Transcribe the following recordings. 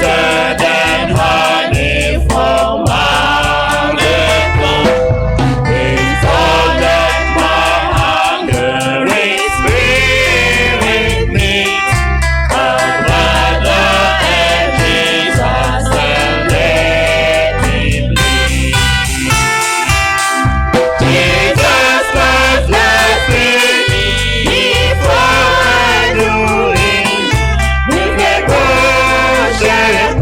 than honey from our lips. It's all that my hungering spirit needs. A brother and Jesus and let him lead. Jesus Christ, let me before I do it. With a bush and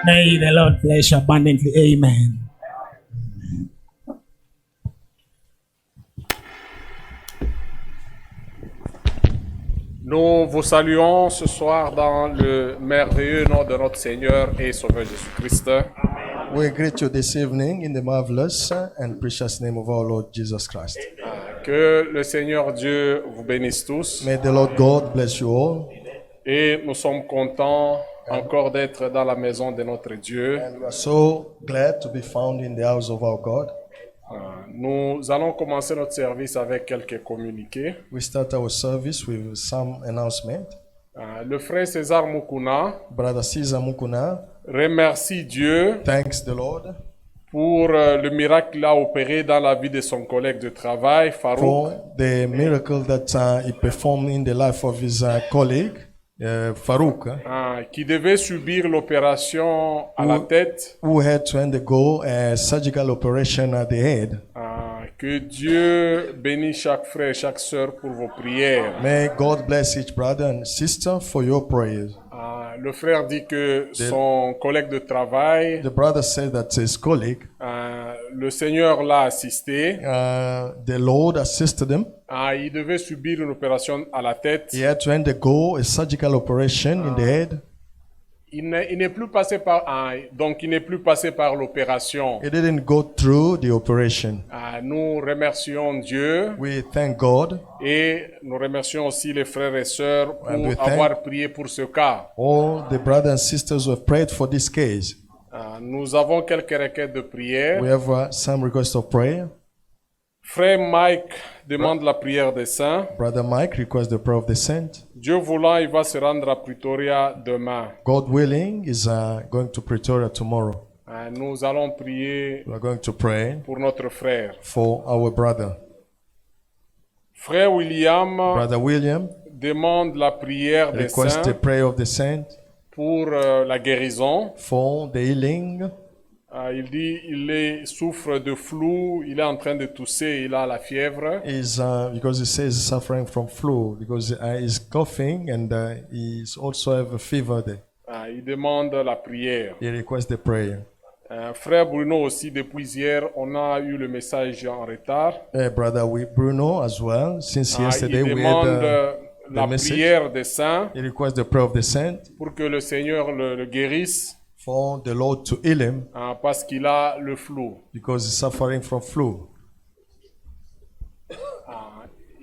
May the Lord bless you abundantly. Amen. Nous vous saluons ce soir dans le merveilleux nom de notre Seigneur et Sauveur Jésus-Christ. We greet you this evening in the marvelous and precious name of our Lord Jesus Christ. Que le Seigneur Dieu vous bénisse tous. May the Lord God bless you all. Et nous sommes contents encore d'être dans la maison de notre Dieu. And we are so glad to be found in the house of our God. Nous allons commencer notre service avec quelques communiqués. We start our service with some announcement. Le frère César Mukuna Brother Caesar Mukuna remercie Dieu thanks the Lord pour le miracle qu'il a opéré dans la vie de son collègue de travail, Farouk, for the miracle that he performed in the life of his colleague, Farouk, qui devait subir l'opération à la tête. who had to undergo a surgical operation at the head. Que Dieu bénisse chaque frère et chaque sœur pour vos prières. May God bless each brother and sister for your prayers. Le frère dit que son collègue de travail, The brother said that his colleague, le Seigneur l'a assisté. the Lord assisted him. Il devait subir une opération à la tête. He had to undergo a surgical operation in the head. Il n'est plus passé par donc il n'est plus passé par l'opération. He didn't go through the operation. Nous remercions Dieu We thank God. et nous remercions aussi les frères et sœurs pour And we thank- avoir prié pour ce cas. All the brothers and sisters who have prayed for this case. Nous avons quelques requêtes de prière. We have some requests of prayer. Frère Mike demande la prière des saints. Brother Mike requests the prayer of the saint. Dieu voulant, il va se rendre à Pretoria demain. God willing is going to Pretoria tomorrow. Nous allons prier We are going to pray pour notre frère. for our brother. Frère William Brother William demande la prière des requests the saints prayer of the saint pour la guérison. for the healing. Il dit il souffre de flou, il est en train de tousser, il a la fièvre. Is because he says he's suffering from flu because he's coughing and he's also have a fever there. Il demande la prière. He requests the prayer. Frère Bruno aussi, depuis hier, on a eu le message en retard. Brother Bruno as well. Since yesterday Il we had demande la message. prière des saints He requests the prayer of the saint pour que le Seigneur le guérisse for the Lord to heal him parce qu'il a le flou. because he's suffering from flu.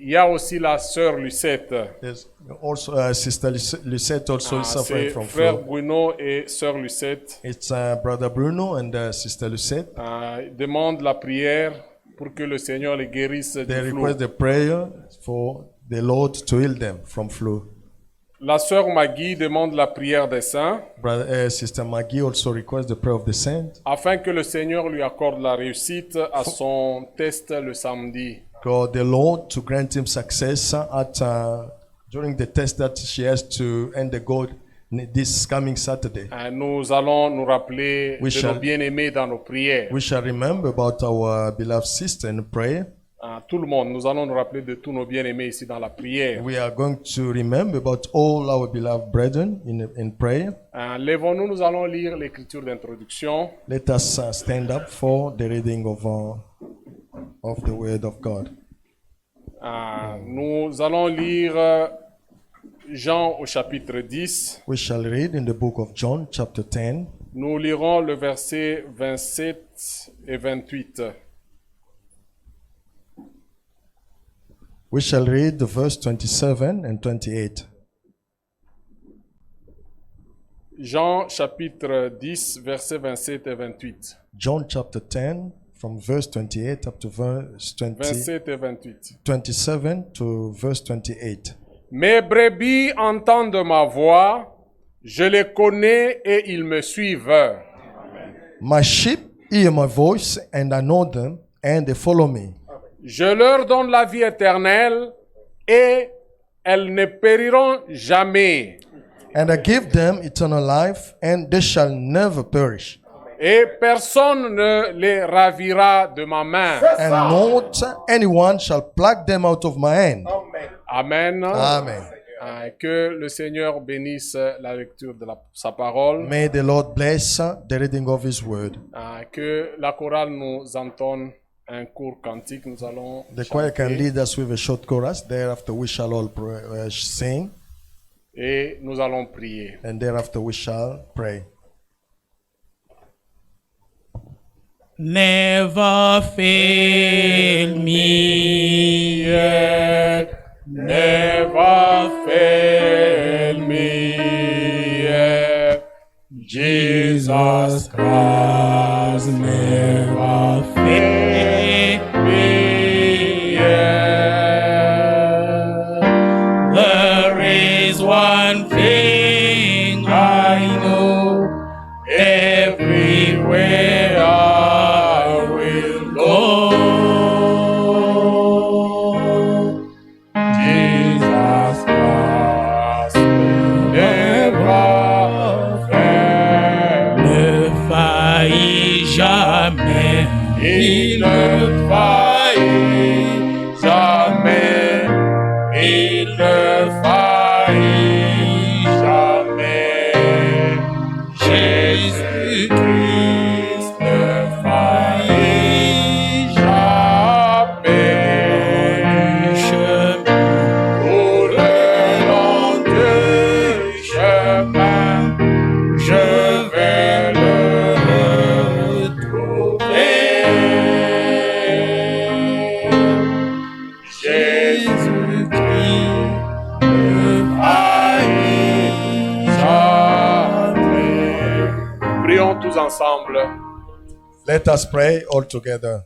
Il y a aussi la sœur Lucette. There's also Sister Lucette also is suffering C'est from frère flu. Bruno et sœur Lucette. It's Brother Bruno and Sister Lucette. Ils demandent la prière pour que le Seigneur les guérisse du They flou. request the prayer for the Lord to heal them from flu. La sœur Maggie demande la prière des saints Sister Maggie also requests the prayer of the saint. afin que le Seigneur lui accorde la réussite à son test le samedi. God, the Lord, to grant him success at during the test that she has to undergo this coming Saturday. Nous allons nous rappeler We de shall- nos bien-aimés dans nos prières. We shall remember about our beloved sister in prayer. Tout le monde, nous allons nous rappeler de tous nos bien-aimés ici dans la prière. We are going to remember about all our beloved brethren in prayer. Lèvons-nous, nous allons lire l'écriture d'introduction. Let us stand up for the reading of the Word of God. Nous allons lire Jean au chapitre 10. We shall read in the book of John, chapter 10. Nous lirons le verset 27 et 28. We shall read the verse 27 and 28. Jean chapitre 10, versets 27 et 28. John chapter 10, from verse 28 up to verse 27 et 28. 27 to verse 28. Mes brebis entendent ma voix, je les connais et ils me suivent. My sheep hear my voice, and I know them, and they follow me. Je leur donne la vie éternelle et elles ne périront jamais. And I give them eternal life, and they shall never perish. Et personne ne les ravira de ma main. And not anyone shall pluck them out of my hand. Amen. Amen. Que le Seigneur bénisse la lecture de sa parole. May the Lord bless the reading of His word. Que la chorale nous entonne un court cantique. Nous allons The choir can chanter lead us with a short chorus. Thereafter, we shall all sing, et nous allons prier. and thereafter we shall pray. Never fail me yet. Never fail me yet. Jesus Christ never fail me yet. There is one thing I know, everywhere I will go, Jesus Christ never fail. ne faillit jamais. Il ne faillit jamais. Il ne faillit jamais. Jésus-Christ ne faillit jamais. Pour le long du chemin, je vais le retrouver. Jésus-Christ ne faillit jamais. Prions tous ensemble. Let us pray all together.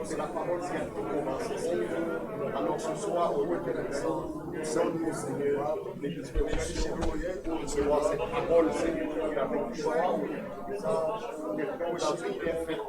C'est la parole qui a tout commencé. Alors ce soir, nous sommes au Seigneur, les dispositions pour recevoir cette parole, Seigneur, avec joie, pour la vie perfecte.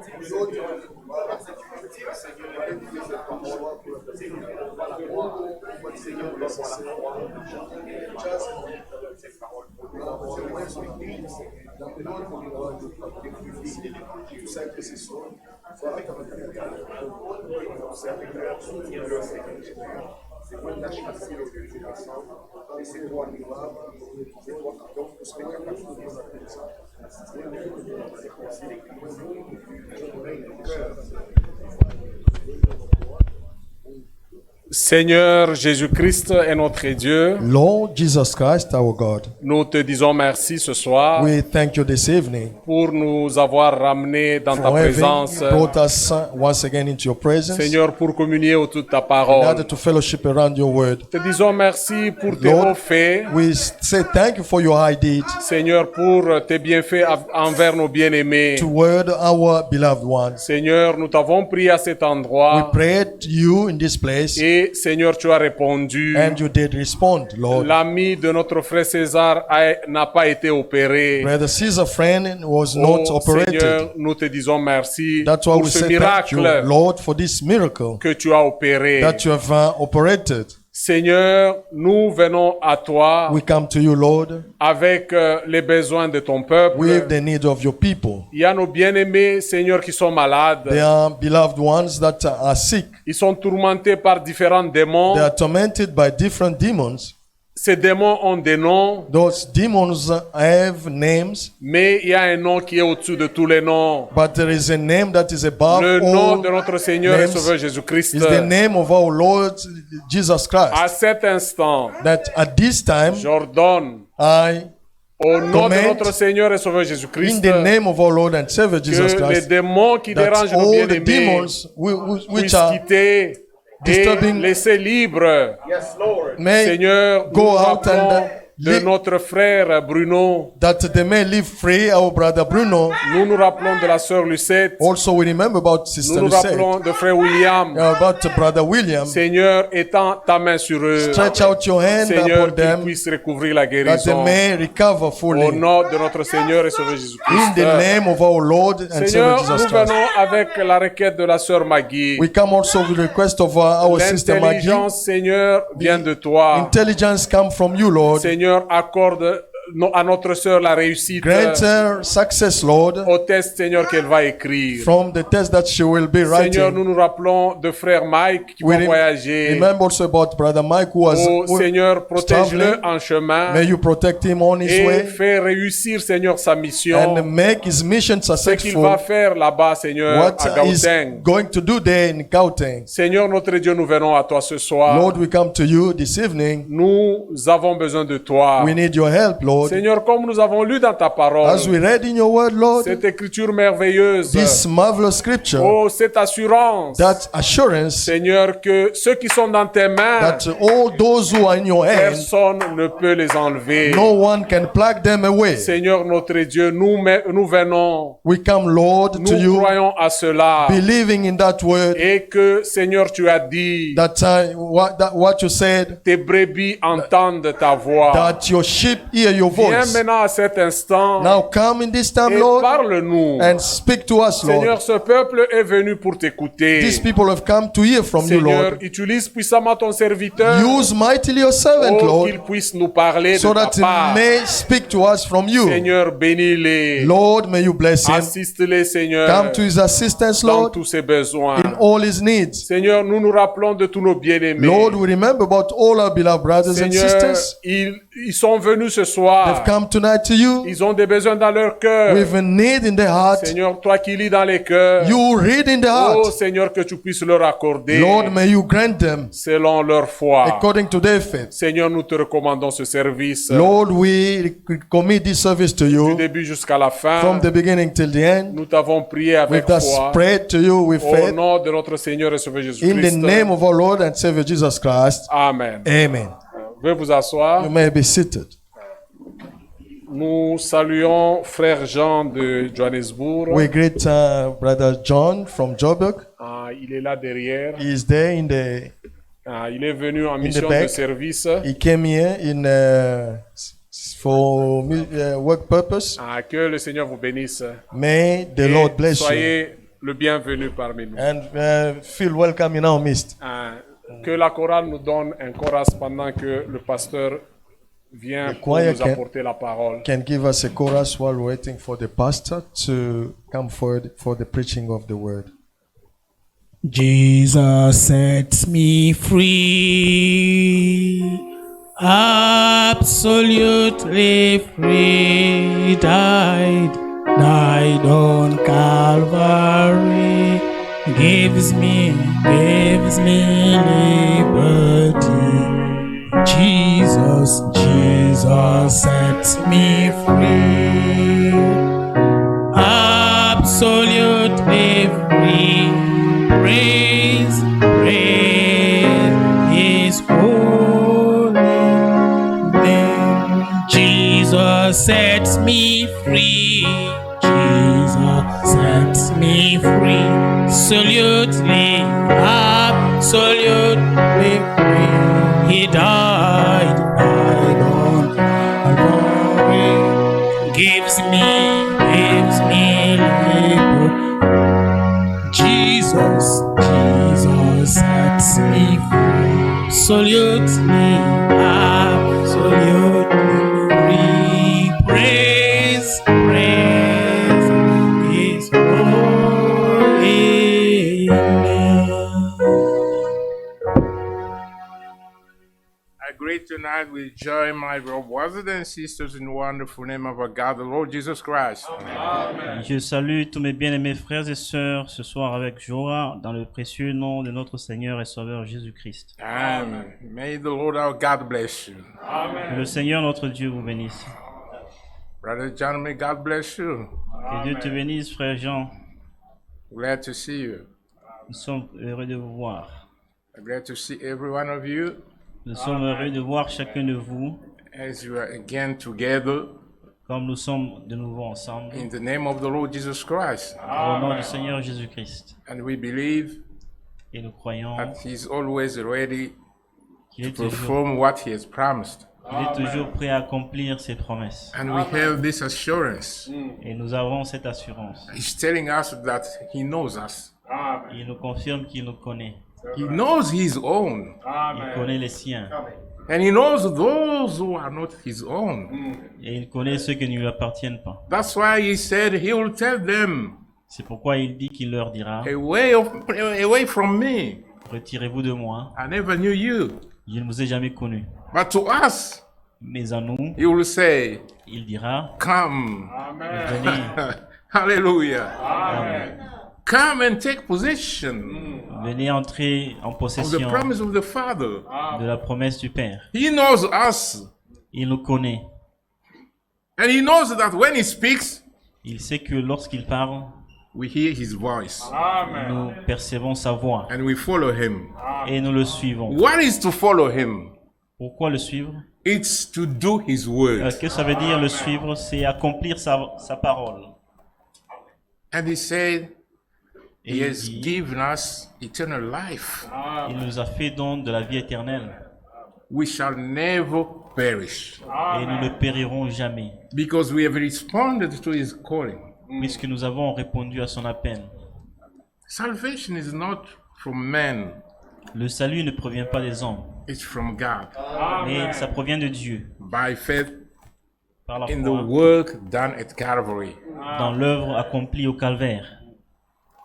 Seigneur Jésus-Christ est notre Dieu. Lord Jesus Christ, our God, Nous te disons merci ce soir we thank you this evening pour nous avoir ramenés dans ta for having présence. brought us once again into your presence Seigneur, pour communier autour de ta in parole. order to fellowship around your word. Te disons merci pour tes Lord, hauts faits. we say thank you for your high deed Seigneur, pour tes bienfaits envers nos bien-aimés. toward our beloved ones. Seigneur, nous t'avons prié à cet We endroit. prayed to you in this place Et Seigneur, tu as répondu. and you did respond, Lord. L'ami de notre frère César n'a pas été opéré. Brother Caesar friend was not Oh, operated. Seigneur, nous te disons merci That's why pour we ce say thank you, miracle Lord, for this miracle que tu as opéré. that you have operated. Seigneur, nous venons à toi We come to you, Lord, avec les besoins de ton peuple. with the need of your people. Il y a nos bien-aimés, Seigneur, qui sont malades. They are beloved ones that are sick. Ils sont tourmentés par différents démons. They are tormented by different demons. Ces démons ont des noms, Those demons have names, mais il y a un nom qui est au-dessus de tous les noms. but there is a name that is above Le nom all de notre Seigneur et names Sauveur Jésus-Christ. is the name of our Lord Jesus Christ. À cet instant, That at this time j'ordonne I, au nom de Command notre Seigneur et Sauveur in Jésus-Christ, the name of our Lord and Savior Jesus que les Christ, démons qui that dérangent nos all the bien-aimés demons which puissent are quitter et disturbing- laisser libre. Yes, Lord. may Seigneur, nous go nous out rappelons and de notre frère Bruno. that they may live free. Our brother Bruno. Nous nous rappelons de la sœur Lucette. Also, we remember about Nous Sister nous Lucette, rappelons de frère William. about brother William. Seigneur, étends ta main sur eux. Stretch out your hand Seigneur, upon qu'ils them puissent recouvrir la that they guérison. may recover Au fully. nom de notre Seigneur et Sauveur In Jésus-Christ. the name of our Lord and Savior Seigneur, Jesus nous Christ. venons avec la requête de la sœur Maggie. We come also with the request of our sister Maggie. L'intelligence, Seigneur, vient de toi. Intelligence come from you, Lord. Seigneur, accorde à notre sœur la réussite Grant her success, Lord, au test, Seigneur, qu'elle va écrire. from the test that she will be Seigneur, writing. nous nous rappelons de frère Mike qui va voyager. Remember also about brother Mike who was Oh Seigneur, protège-le traveling. en chemin May you protect him on his et way fais réussir, Seigneur, sa mission. and make his mission Ce qu'il successful. va faire là-bas, Seigneur, What à is Gauteng. going to do there in Gauteng. Seigneur, notre Dieu, nous venons à toi ce soir. Lord, we come to you this evening. Nous avons besoin de toi. We need your help, Lord. Seigneur, comme nous avons lu dans ta parole, As we read in your word, Lord, cette écriture merveilleuse, this marvelous scripture, oh, cette assurance, that assurance Seigneur, que ceux qui sont dans tes mains, that all those who are in your hands, personne ne peut les enlever. no one can pluck them away. Seigneur, notre Dieu, nous venons, We come, Lord, to nous you, croyons à cela, believing in that word, et que, Seigneur, tu as dit, that what you said, tes brebis entendent ta voix. that your sheep hear your Viens voice. maintenant à cet instant Now come in this time, et Lord, parle-nous. and speak to us, Lord. Seigneur, ce peuple est venu pour t'écouter. These people have come to hear from you, Seigneur, Lord. utilise puissamment ton serviteur Use mightily your servant, pour Lord, qu'il puisse nous parler so de ta that he part. may speak to us from you. Seigneur, bénis-les. Lord, may you bless him. Assiste-les, Seigneur, Come to his assistance, dans Lord, tous ses besoins. in all his needs. Seigneur, nous nous rappelons de tous nos bien-aimés. Lord, we remember about all our beloved brothers and Seigneur, sisters. ils sont venus ce They've soir. come tonight to you Ils ont des besoins dans leur cœur. with a need in their heart. Seigneur, toi qui lis dans les cœurs. You read in the Oh heart. Seigneur, que tu puisses leur accorder Lord, may you grant them selon leur foi. according to their faith. Seigneur, nous te recommandons ce service Lord, we commit this service to du you début jusqu'à la fin. from the beginning till the end. Nous t'avons prié avec With us foi. prayed to you with Au faith. nom de notre Seigneur et Sauveur In the Jésus-Christ. name of our Lord and Savior Jesus Christ. Amen. Amen. Veuillez vous asseoir. You may be seated. Nous saluons frère Jean de Johannesburg. We greet Brother John from Joburg. Il est là derrière. He is there in the. Il est venu en mission back. de service. He came here in for work purpose. Que le Seigneur vous bénisse. May the Et Lord bless you. soyez le bienvenu parmi nous. and feel welcome in our midst. Que la chorale nous donne un chorus pendant que le pasteur vient pour choir nous apporter la parole. Can give us a chorus while waiting for the pastor to come forward for the preaching of the word. Jesus sets me free, absolutely free, died on Calvary, gives me liberty. Jesus sets me free, absolutely free. Praise His holy name. Jesus sets me free. Jesus sets me free. Absolutely free. He died on Calvary. Gives me liberty. Jesus sets me free, absolutely free. Praise His holy name. I greet tonight with joy my brothers and sisters in the wonderful name of our God, the Lord Jesus Christ. Je salue tous mes bien-aimés frères et sœurs ce soir avec joie dans le précieux nom de notre Seigneur et Sauveur Jésus-Christ. Amen. May the Lord our God bless you. Que le Seigneur notre Dieu vous bénisse. Brother John, may God bless you. Que Dieu te bénisse, frère Jean. Glad to see you. Nous sommes heureux de vous voir. Glad to see every one of you Nous sommes heureux de voir chacun de vous as you are again together comme nous sommes de nouveau ensemble in the name of the Lord Jesus Christ. au nom du Seigneur Jésus-Christ. And we believe Et nous croyons that He's always ready qu'il to est toujours, perform what He has promised. prêt à accomplir ses promesses. And we have this assurance. Et nous avons cette assurance. He's telling us that He knows us. Il nous confirme qu'il nous connaît. He knows His own. Il connaît les siens. And He knows those who are not His own. Et il connaît ceux qui ne lui appartiennent pas. That's why He said He will tell them, C'est pourquoi il dit qu'il leur dira, away from me. retirez-vous de moi, I never knew you. je ne vous ai jamais connu. But to us, Mais à nous, He will say, il dira, come. venez, Hallelujah. Come and take possession venez entrer en of the possession promise of the Father. de la promesse du Père. He knows us. Il nous connaît. And He knows that when He speaks, Il sait que lorsqu'il parle, we hear His voice nous percevons sa voix and we follow Him. et nous le suivons. What is to follow Him? Pourquoi le suivre? It's to do His word. Que ça veut dire le suivre? C'est accomplir sa parole. And He said, Et He il has dit, given us eternal life. il nous a fait don de la vie éternelle We shall never perish et nous ne périrons jamais, because we have responded to His calling. puisque nous avons répondu à son appel. Salvation is not from man, Le salut ne provient pas des hommes, it's from God. mais ça provient de Dieu, By faith par la in the foi, work done at Calvary. dans l'œuvre accomplie au calvaire.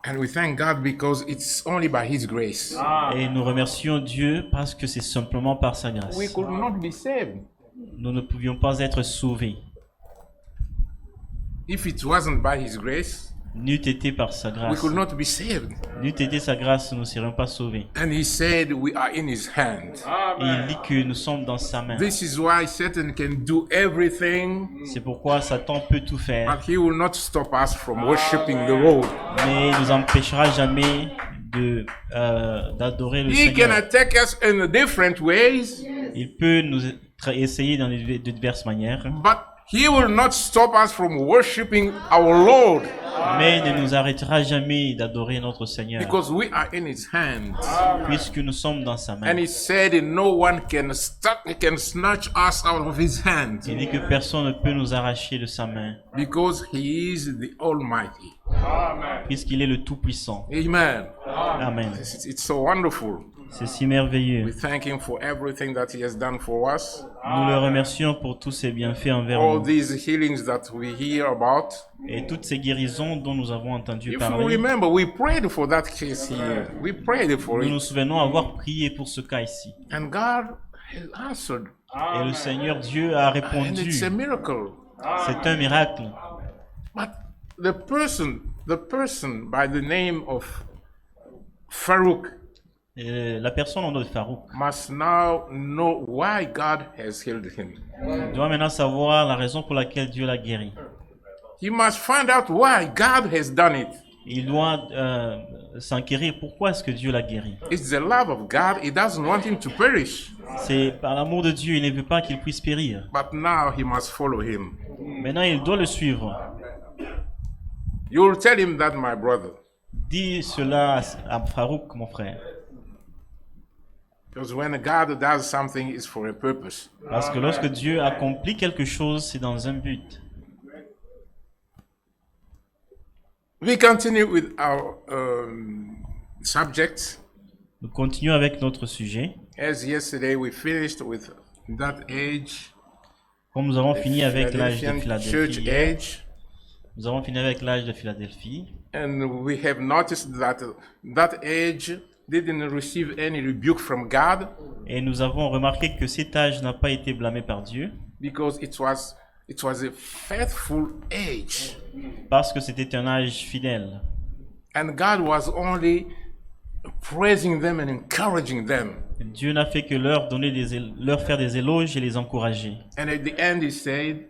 And we thank God because it's only by His grace. Et nous remercions Dieu parce que c'est simplement par sa grâce. We could not be saved Nous ne pouvions pas être sauvés. if it wasn't by His grace. N'eût été par sa We grâce. could not be saved. N'eût été sa grâce, nous ne serions pas sauvés. And He said we are in His hand. Et il dit que nous sommes dans sa main. This is why Satan can do everything, C'est pourquoi Satan peut tout faire, but he will not stop us from worshiping the Lord. mais il nous empêchera jamais d'adorer le He can Seigneur. attack us in different ways, Il peut nous essayer dans de diverses manières, but He will not stop us from worshiping our Lord Mais il ne nous arrêtera jamais d'adorer notre Seigneur, because we are in His hands. puisque nous sommes dans sa main. And He said, no one can snatch us out of His hands Il dit que personne ne peut nous arracher de sa main, because He is the Almighty. puisqu'il est le Tout-Puissant. Amen. Amen. It's so wonderful. C'est si merveilleux. We thank Him for everything that He has done for us. Nous le remercions pour tous ses bienfaits envers All nous these healings that we hear about. et toutes ces guérisons dont nous avons entendu If you parler. remember, we prayed for that case here. We prayed for Nous nous it. souvenons avoir prié pour ce cas ici. And God has answered. Et le Seigneur Dieu a And répondu. it's a miracle. C'est un miracle. But the person by the name of Farouk Et la personne en nom de Farouk must now know why God has healed him. doit maintenant savoir la raison pour laquelle Dieu l'a guéri. He must find out why God has done it. Il doit s'enquérir pourquoi est-ce que Dieu l'a guéri. It's the love of God. He doesn't want him to perish. C'est par l'amour de Dieu, il ne veut pas qu'il puisse périr. But now he must follow him. Maintenant, il doit le suivre. You will tell him that, my brother. Dis cela à Farouk, mon frère. Because when God does something, it's for a purpose. Parce que lorsque Dieu accomplit quelque chose, c'est dans un but. We continue with our subject. Nous continuons avec notre sujet. As yesterday we finished with that age, Comme nous avons fini avec l'âge de Philadelphian Philadelphie, church hier, age, nous avons fini avec l'âge de Philadelphie. and we have noticed that that age didn't receive any rebuke from God Et nous avons remarqué que cet âge n'a pas été blâmé par Dieu because it was a faithful age, parce que c'était un âge fidèle. and God was only praising them and encouraging them. Dieu n'a fait que leur faire des éloges et les encourager. And at the end, He said,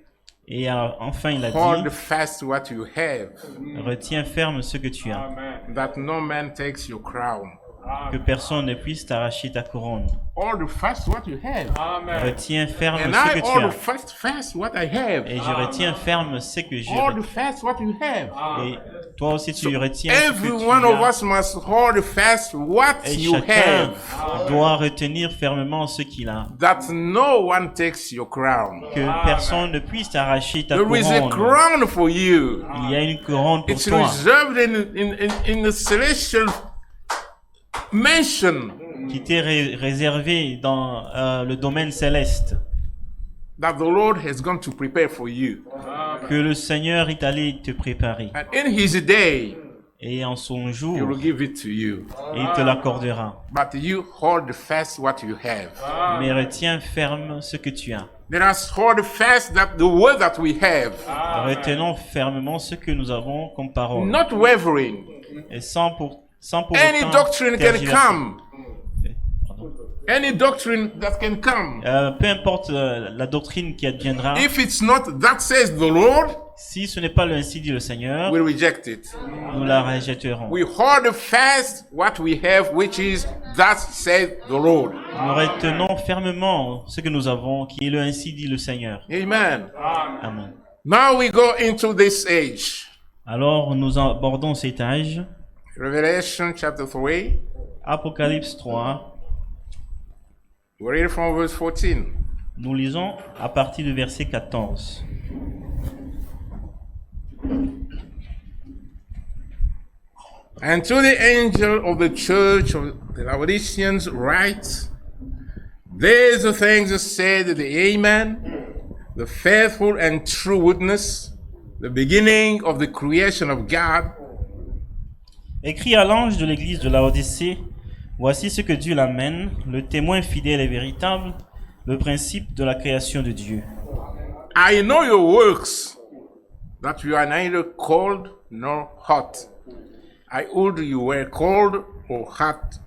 Et enfin, il a "Hold dit, fast what you have, retiens ferme ce que tu as, that no man takes your crown." que personne ne puisse t'arracher ta couronne. Hold fast what you have, Retiens ferme and ce I que tu hold as. fast what I have. Et je retiens ferme ce que j'ai. Hold fast what you have. Et toi aussi, tu retiens ce Every que tu one of as. us must hold fast what Et you chacun have, doit retenir fermement ce qu'il a. that no one takes your crown. Que personne ne puisse t'arracher ta There is a couronne. crown for you. Il y a une couronne pour It's toi reserved in the celestial mansion qui t'est réservée dans le domaine céleste. that the Lord has gone to prepare for you. Que le Seigneur est allé te préparer. And in His day, Et en son He jour, will give it to you. il te l'accordera. But you hold fast what you have. Mais retiens ferme ce que tu as. Let us hold fast the word that we have, Retenons fermement ce que nous avons comme parole. not wavering. Et sans pour Any autant doctrine can tergiverser. come. Pardon. Any doctrine that can come. Peu importe la doctrine qui adviendra, If it's not that says the Lord, si ce n'est pas le ainsi dit le Seigneur, we reject it. nous la rejetterons. We hold fast what we have, which is that says the Lord. Nous retenons fermement ce que nous avons, qui est le ainsi dit le Seigneur. Amen. Amen. Now we go into this age. Alors nous abordons cet âge. Revelation chapter 3. Apocalypse 3. We read from verse 14. Nous lisons à partir du verset 14. And to the angel of the church of the Laodiceans write, these are things said the Amen, the faithful and true witness, the beginning of the creation of God. Écrit à l'ange de l'église de Laodicée, voici ce que Dieu l'amène, le témoin fidèle et véritable, le principe de la création de Dieu. I know your works, that you are neither cold nor hot. I would you were cold or hot.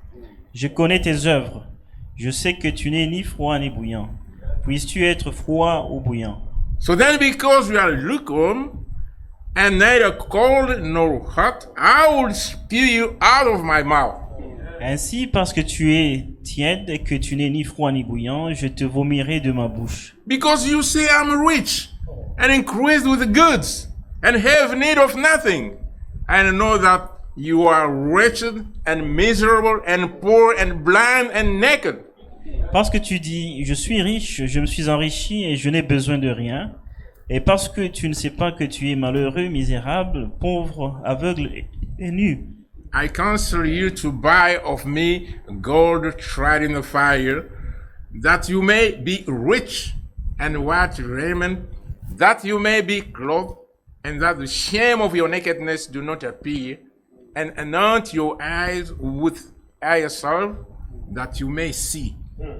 Je connais tes œuvres. Je sais que tu n'es ni froid ni bouillant. Puisses-tu être froid ou bouillant? So then, because you are lukewarm and neither cold nor hot, I will spew you out of my mouth. Ainsi, parce que tu es tiède et que tu n'es ni froid ni bouillant, je te vomirai de ma bouche. Because you say I'm rich and increase with goods and have need of nothing, and know that you are wretched and miserable and poor and blind and naked. Parce que tu dis, je suis riche, je me suis enrichi et je n'ai besoin de rien. Et parce que tu ne sais pas que tu es malheureux, misérable, pauvre, aveugle et nu. I counsel you to buy of me gold tried in the fire, that you may be rich, and white raiment, that you may be clothed, and that the shame of your nakedness do not appear, and anoint your eyes with hyssop, that you may see.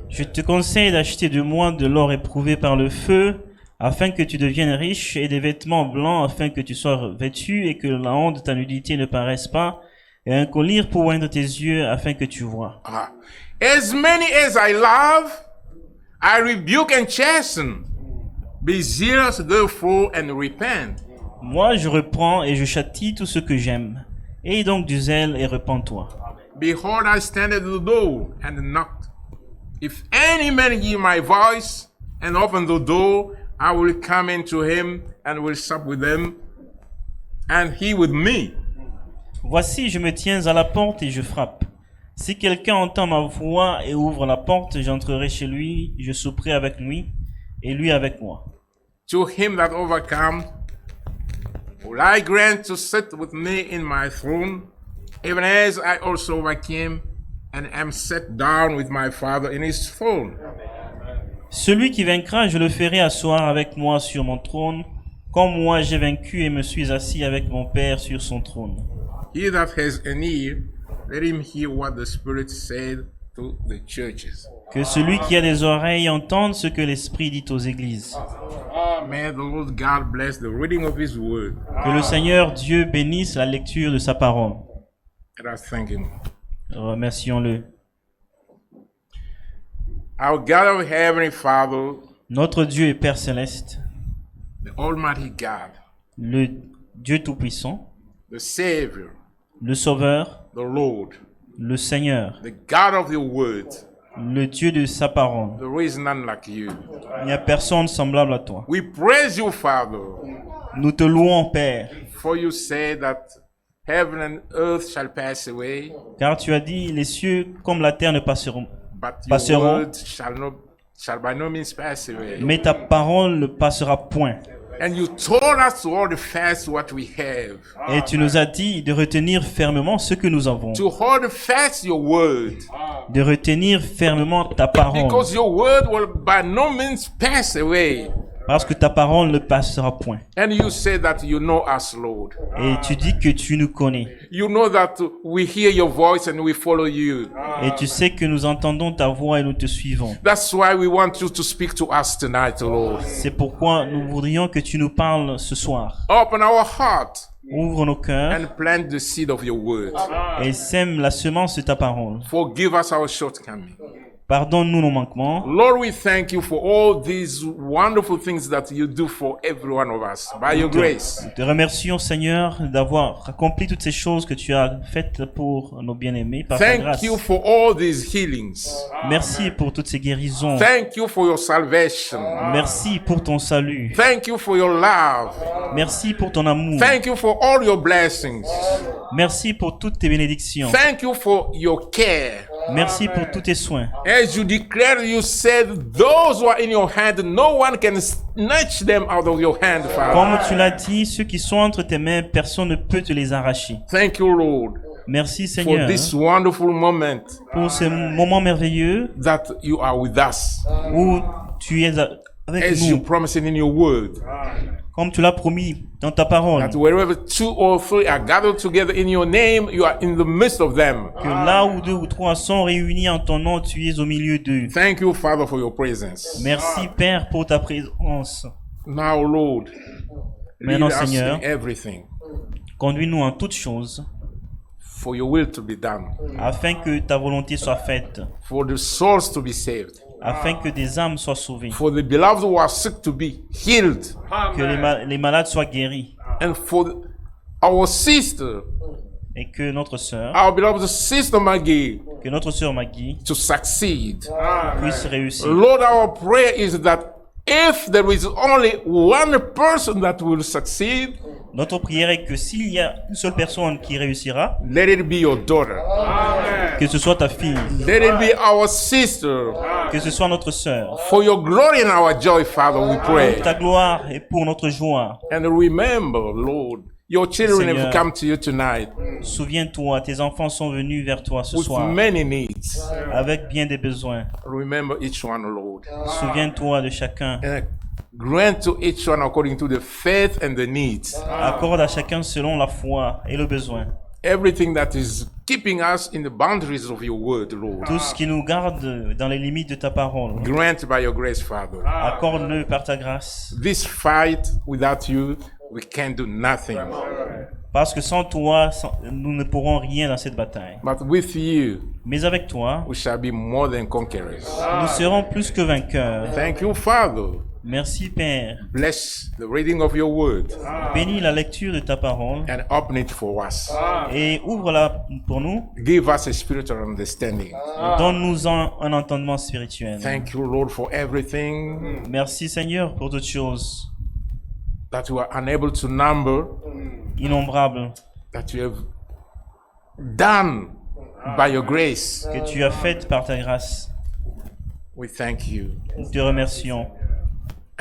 Je te conseille d'acheter de moi de l'or éprouvé par le feu, afin que tu deviennes riche, et des vêtements blancs, afin que tu sois vêtu, et que la honte de ta nudité ne paraisse pas, et un collier pour oindre tes yeux, afin que tu vois. As many as I love, I rebuke and chasten. Be zealous therefore and repent. Moi, je reprends et je châtie tout ce que j'aime. Aie donc du zèle et repens-toi. Behold, I stand at the door and knock. If any man hear my voice and open the door, I will come into him and will sup with him, and he with me. Voici, je me tiens à la porte et je frappe. Si quelqu'un entend ma voix et ouvre la porte, j'entrerai chez lui, je souperai avec lui, et lui avec moi. To him that overcome, will I grant to sit with me in my throne, even as I also overcame, and am set down with my Father in his throne. Celui qui vaincra, je le ferai asseoir avec moi sur mon trône, comme moi j'ai vaincu et me suis assis avec mon Père sur son trône. He that has an ear, let him hear what the Spirit said to the churches. Que celui qui a des oreilles entende ce que l'Esprit dit aux églises. May the Lord God bless the reading of his word. Que le Seigneur Dieu bénisse la lecture de sa parole. Let us thank him. Remercions-le. Our God of Heavenly Father, Notre Dieu et Père céleste, the Almighty God, le Dieu tout-puissant, the Savior, le Sauveur, the Lord, le Seigneur, the God of your word. le Dieu de sa parole. There is none like you. Il n'y a personne semblable à toi. We praise you, Father, Nous te louons, Père, for you say that heaven and earth shall pass away, car tu as dit, les cieux comme la terre ne passeront, but your passeront, word shall by no means pass away. mais ta parole ne passera point. And you told us to hold fast what we have, Et tu nous as dit de retenir fermement ce que nous avons, to hold fast your word, de retenir fermement ta parole, because your word will by no means pass away. parce que ta parole ne passera point. And you say that you know us, Lord. Et tu dis que tu nous connais. You know that we hear your voice and we follow you. Et tu sais que nous entendons ta voix et nous te suivons. That's why we want you to speak to us tonight, Lord. C'est pourquoi nous voudrions que tu nous parles ce soir. Open our heart Ouvre nos cœurs and plant the seed of your word. et sème la semence de ta parole. Forgive us our shortcomings. Pardonne-nous nos manquements. Lord, we thank you for all these wonderful things that you do for every one of us by your grace. Nous te remercions, Seigneur, d'avoir accompli toutes ces choses que tu as faites pour nos bien-aimés par ta Thank grâce. you for all these healings. Merci pour toutes ces guérisons. Thank you for your salvation. Merci pour ton salut. Thank you for your love. Merci pour ton amour. Thank you for all your blessings. Merci pour toutes tes bénédictions. Thank you for your care. Merci pour tous tes soins. As you declared, you said, those who are in your hand, no one can snatch them out of your hand, Father. Comme tu l'as dit, ceux qui sont entre tes mains, personne ne peut te les arracher. Thank you, Lord, Merci, for Seigneur, this wonderful moment pour ce moment merveilleux that you are with us, où tu es avec as you nous, promised in your word, comme tu l'as promis dans ta parole, that wherever 2 or 3 are gathered together in your name, you are in the midst of them. que là où 2 ou 3 sont réunis en ton nom, tu es au milieu d'eux. Thank you, Father, for your presence. Merci, Père, pour ta présence. Now, Lord, lead Maintenant, us Seigneur, in everything conduis-nous en toutes choses, for your will to be done, afin que ta volonté soit faite, for the souls to be saved, afin que des âmes soient sauvées, for the beloved who are sick to be healed, que les malades soient guéris, and for our sister, et que notre sœur, our beloved sister Maggie, Maggie, to succeed. puisse réussir. Lord, our prayer is that if there is only one person that will succeed, Notre prière est que s'il y a une seule personne qui réussira, let it be your daughter. que ce soit ta fille, Let it be our sister. que ce soit notre sœur. For your glory and our joy, Father, we pray. Pour ta gloire et pour notre joie. And remember, Lord, your children have Seigneur. come to you tonight Souviens-toi, tes enfants sont venus vers toi ce with soir many needs. avec bien des besoins. Remember each one, Lord. Souviens-toi de chacun. And grant to each one according to the faith and the needs. Accorde à chacun selon la foi et le besoin. Everything that is keeping us in the boundaries of your word, Lord. Tout ce qui nous garde dans les limites de ta parole. Grant by your grace, Father. Accorde-le par ta grâce. This fight without you, we can do nothing. Parce que sans toi, nous ne pourrons rien dans cette bataille. But with you, Mais avec toi, we shall be more than conquerors. nous serons plus que vainqueurs. Thank you, Father. Merci Père. Bless the reading of your word Bénis la lecture de ta parole and open it for us. et ouvre-la pour nous. Give us a spiritual understanding. Donne-nous un entendement spirituel. Thank you, Lord, for everything Merci Seigneur pour toutes choses that we are unable to number, innombrables that you have done by your grace. que tu as faites par ta grâce. We thank you. Nous te remercions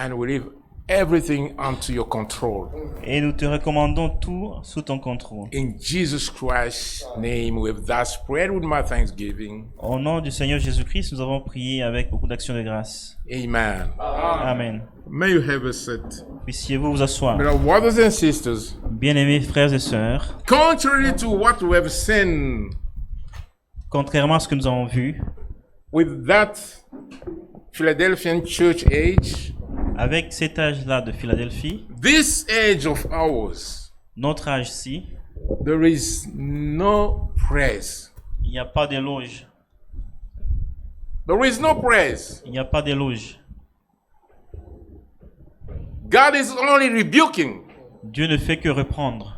And we leave everything unto your control. et nous te recommandons tout sous ton contrôle. In Jesus Christ's name, we have thus prayed with my thanksgiving. Au nom du Seigneur Jésus-Christ, nous avons prié avec beaucoup d'actions de grâce. Amen. Amen. May you have a seat. Puissiez-vous vous asseoir. Beloved brothers and sisters, Bien-aimés frères et sœurs, contrary to what we have seen contrairement à ce que nous avons vu, with that Philadelphian church age, avec cet âge-là de Philadelphie, this age of ours, notre âge-ci, there is no praise. il n'y a pas d'éloge. There is no praise. Il n'y a pas d'éloge. God is only rebuking. Dieu ne fait que reprendre.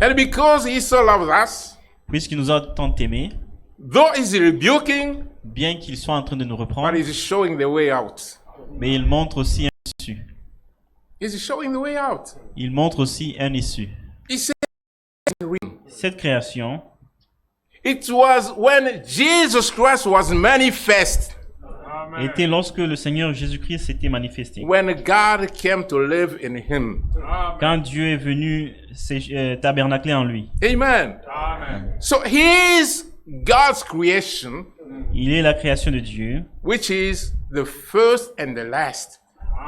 And because he so loves us, Puisqu'il nous a tant aimés, though he's rebuking, bien qu'il soit en train de nous but reprendre, he's showing the way out. mais il montre aussi un issue. He's showing the way out. Il montre aussi un issue. He said, Cette création, it was when Jesus Christ was manifest, était lorsque le Seigneur Jésus-Christ s'était manifesté. when God came to live in him. Quand Dieu est venu tabernacler en lui. Amen. So he is God's creation, Il est la création de Dieu, which is the first and the last.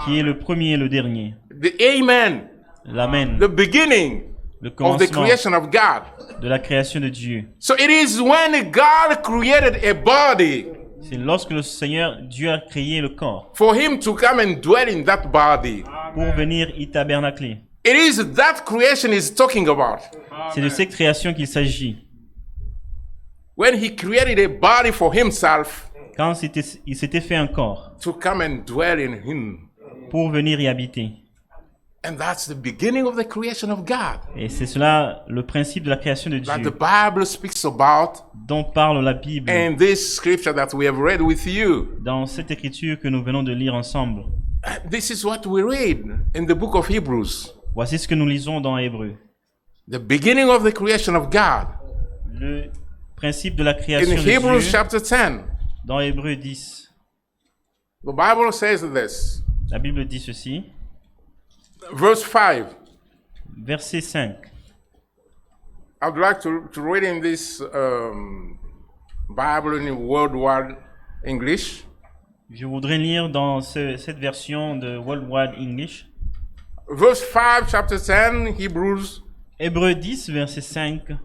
qui est le premier et le dernier. The Amen. L'Amen, The beginning le of the commencement creation of God. de la création de Dieu. So it is when God created a body C'est lorsque le Seigneur, Dieu a créé le corps for him to come and dwell in that body. pour venir y tabernacler. It is that creation he's talking about. C'est de cette création qu'il s'agit. When he created a body for himself Quand il s'était fait un corps to come and dwell in him. pour venir y habiter. And that's the beginning of the creation of God Et c'est cela le principe de la création de that the Dieu Bible speaks about dont parle la Bible in this scripture that we have read with you. dans cette écriture que nous venons de lire ensemble. This is what we read in the book of Hebrews. Voici ce que nous lisons dans Hébreux. The beginning of the creation of God. Le principe de la In création de Hebrews Dieu chapter 10, dans Hébreux 10. the Bible says this. La Bible dit ceci. Verse 5. Verset 5. I'd like to read in this Bible in Worldwide English. Je voudrais lire dans cette version de Worldwide English. Verse 5, chapter 10, Hebrews. Hébreux 10, verset 5.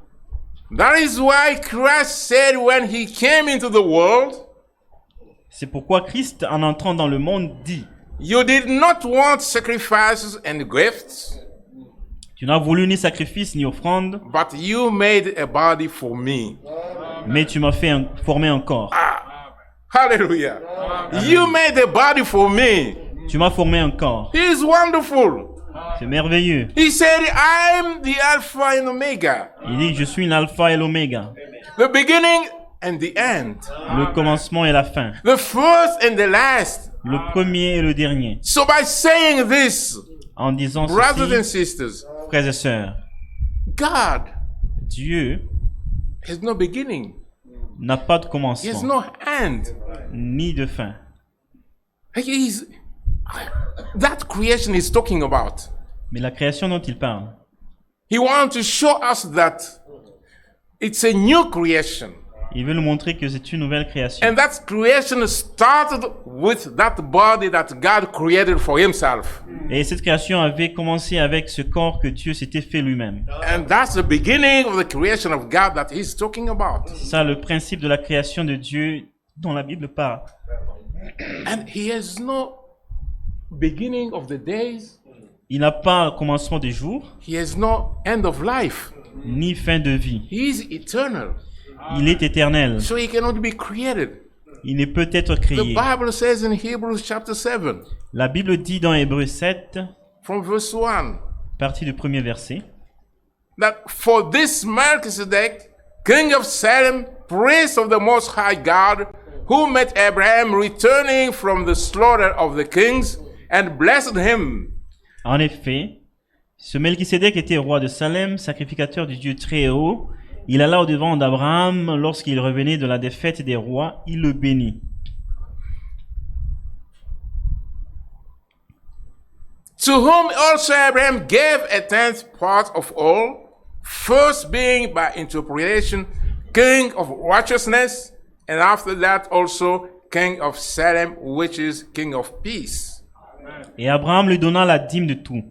That is why Christ said when he came into the world, C'est pourquoi Christ, en entrant dans le monde, dit: you did not want sacrifices and gifts, Tu n'as voulu ni sacrifice ni offrande, but you made a body for me. mais tu m'as formé un corps. Hallelujah. You made a body for me. Tu m'as formé un corps. He is wonderful. C'est merveilleux. He said, I'm the Alpha and Omega, Il dit: Je suis l'alpha et l'oméga, the beginning and the end. le commencement et la fin, The first and the last. le premier et le dernier. So by saying this, En disant brothers and ceci, sisters, frères et sœurs, God Dieu has no beginning. n'a pas de He has commencement, no end. ni de fin. He's, that creation is talking about. Mais la création dont il parle, He wants to show us that it's a new creation. il veut nous montrer que c'est une nouvelle création. And that creation started with that body that God created for himself. Et cette création avait commencé avec ce corps que Dieu s'était fait lui-même. And that's the beginning of the creation of God that he's talking about. C'est ça le principe de la création de Dieu dont la Bible parle. And he has no beginning of the days. Il n'a pas commencement des jours, He has no end of life. ni fin de vie. He is eternal. Il est éternel. So he cannot be created. Il ne peut être The créé. Bible says in Hebrews chapter 7, La Bible dit dans Hébreux 7, from verse 1, partie du premier verset, that for this Melchizedek, king of Salem, priest of the Most High God, who met Abraham returning from the slaughter of the kings, and blessed him. en effet, ce Melchisédek était roi de Salem, sacrificateur du Dieu très haut. Il alla au-devant d'Abraham lorsqu'il revenait de la défaite des rois, il le bénit. To whom also Abraham gave a tenth part of all, first being by interpretation king of righteousness, and after that also king of Salem, which is king of peace. Et Abraham lui donna la dîme de tout.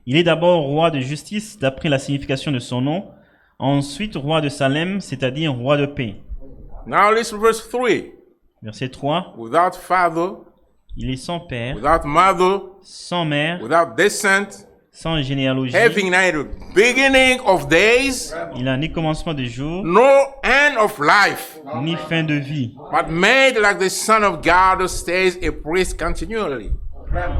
Il est d'abord roi de justice, d'après la signification de son nom. Ensuite, roi de Salem, c'est-à-dire roi de paix. Now listen verse 3. Verset 3. Without father, Il est sans père, without mother, sans mère, without descent, sans généalogie. having neither beginning of days, Il n'a ni commencement de jour, no end of life, ni fin de vie. but made like the Son of God who stays a priest continually.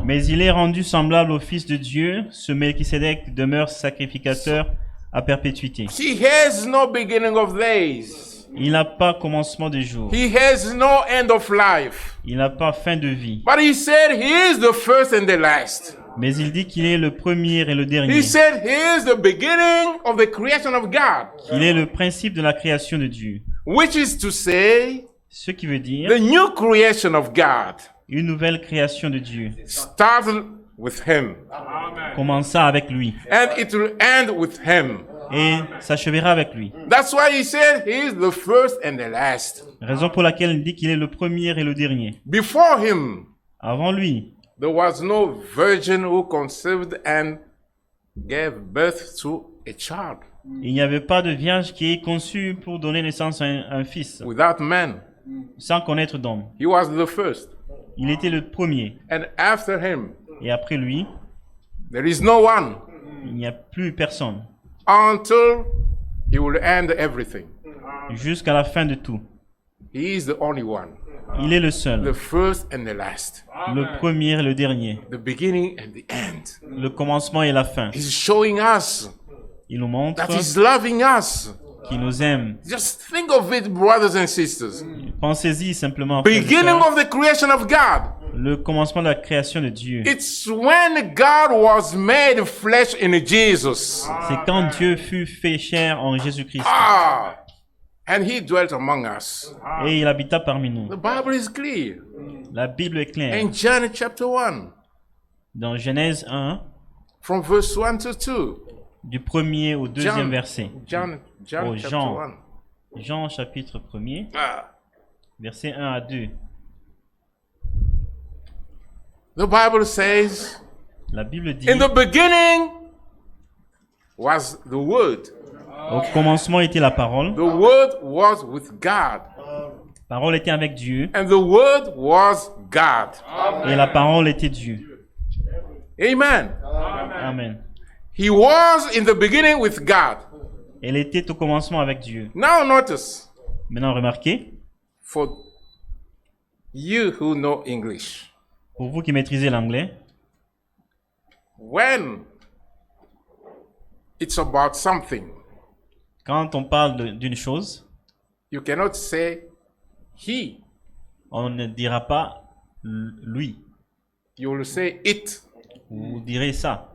Mais il est rendu semblable au Fils de Dieu. Ce Melchisédek demeure sacrificateur à perpétuité. He has no beginning of days. Il n'a pas commencement de jour. He has no end of life. Il n'a pas fin de vie. But he said he is the first and the last. Mais il dit qu'il est le premier et le dernier. He said he is the beginning of the creation of God, Qu'il est le principe de la création de Dieu. which is to say, Ce qui veut dire the new creation of God une nouvelle création de Dieu. started with him, Commença avec lui and it will end with him. et s'achèvera avec lui. That's why he said he is the first and the last. Raison pour laquelle il dit qu'il est le premier et le dernier. Before him, Avant lui, there was no virgin who conceived and gave birth to a child il n'y avait pas de vierge qui est conçue pour donner naissance à un fils, without man. sans connaître d'homme. He was the first. Il était le premier. And after him, Et après lui, there is no one il n'y a plus personne. until he will end everything. Jusqu'à la fin de tout. He is the only one, Il est le the seul. first and the last, Le premier et le dernier. the beginning and the end. Le commencement et la fin. He's showing us Il nous montre that he's loving us. qu'il nous aime. Just think of it, brothers and sisters. Pensez-y simplement. frères et Beginning sœurs. of the creation of God. Le commencement de la création de Dieu. It's when God was made flesh in Jesus. C'est quand Dieu fut fait chair en Jésus-Christ. And he dwelt among us. Et il habita parmi nous. The Bible is clear. La Bible est claire. In John chapter 1, Dans Genèse 1, from verse 1 to 2. du premier au deuxième John, verset. John Oh, chapter Jean. 1. Jean chapitre 1er, verset 1 à 2. The Bible says, La Bible dit, in the beginning was the Word. au commencement était la parole. The Word was with God. La parole était avec Dieu. And the Word was God. Et la parole était Dieu. Amen. Amen. He was in the beginning with God. Elle était au commencement avec Dieu. Now notice, Maintenant, remarquez, for you who know English, pour vous qui maîtrisez l'anglais, when it's about something, quand on parle d'une chose, You cannot say he. On ne dira pas lui. You will say it. Vous direz ça.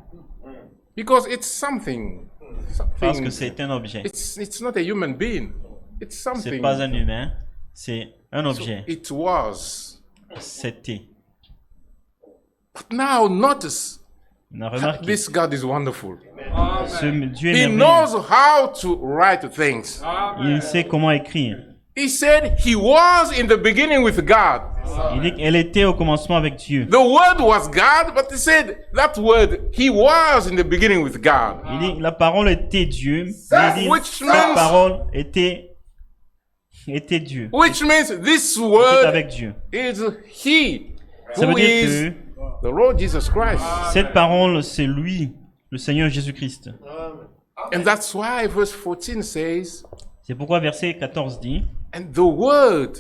Because it's something. Parce que c'est un objet. It's not a human being. It's C'est something. pas un humain. C'est un So objet. it was. C'était. But now notice, On a remarqué. this God is wonderful. Ce Dieu est He merveilleux. knows how to write things. Il sait comment écrire. He said he was in the beginning with God. Il dit qu'elle était au commencement avec Dieu. The word was God, but he said that word, he was in the beginning with God. Il dit la parole était Dieu. Mais il dit Which cette means- parole était Dieu. Which means this Était word avec Dieu. is he Ça veut who dire is que the Lord Jesus Christ. cette parole, c'est lui, le Seigneur Jésus-Christ. And that's why verse 14 says, C'est pourquoi verset 14 dit, and the word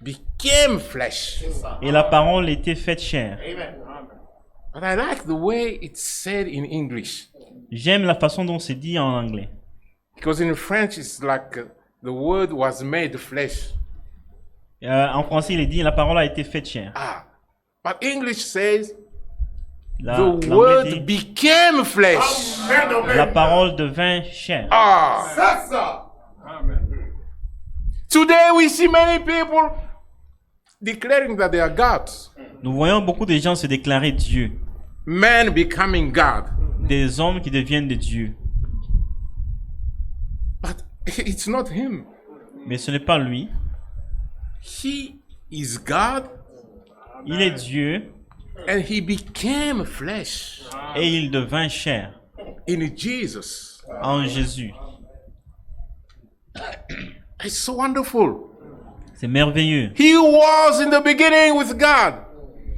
became flesh. et la parole était faite chair. But I like the way it's said in English. J'aime la façon dont c'est dit en anglais. Because in French, it's like the word was made flesh. En français, il est dit, la parole a été faite chair. But English says the L'anglais word dit, became flesh. la parole devint chair. Today we see many people declaring that they are gods. Nous voyons beaucoup de gens se déclarer Dieu. Men becoming God. Des hommes qui deviennent des dieux. But it's not him. Mais ce n'est pas lui. He is God Il est Dieu and he became flesh et il devint chair in Jesus. en Jésus. It's so wonderful. C'est merveilleux. He was in the beginning with God.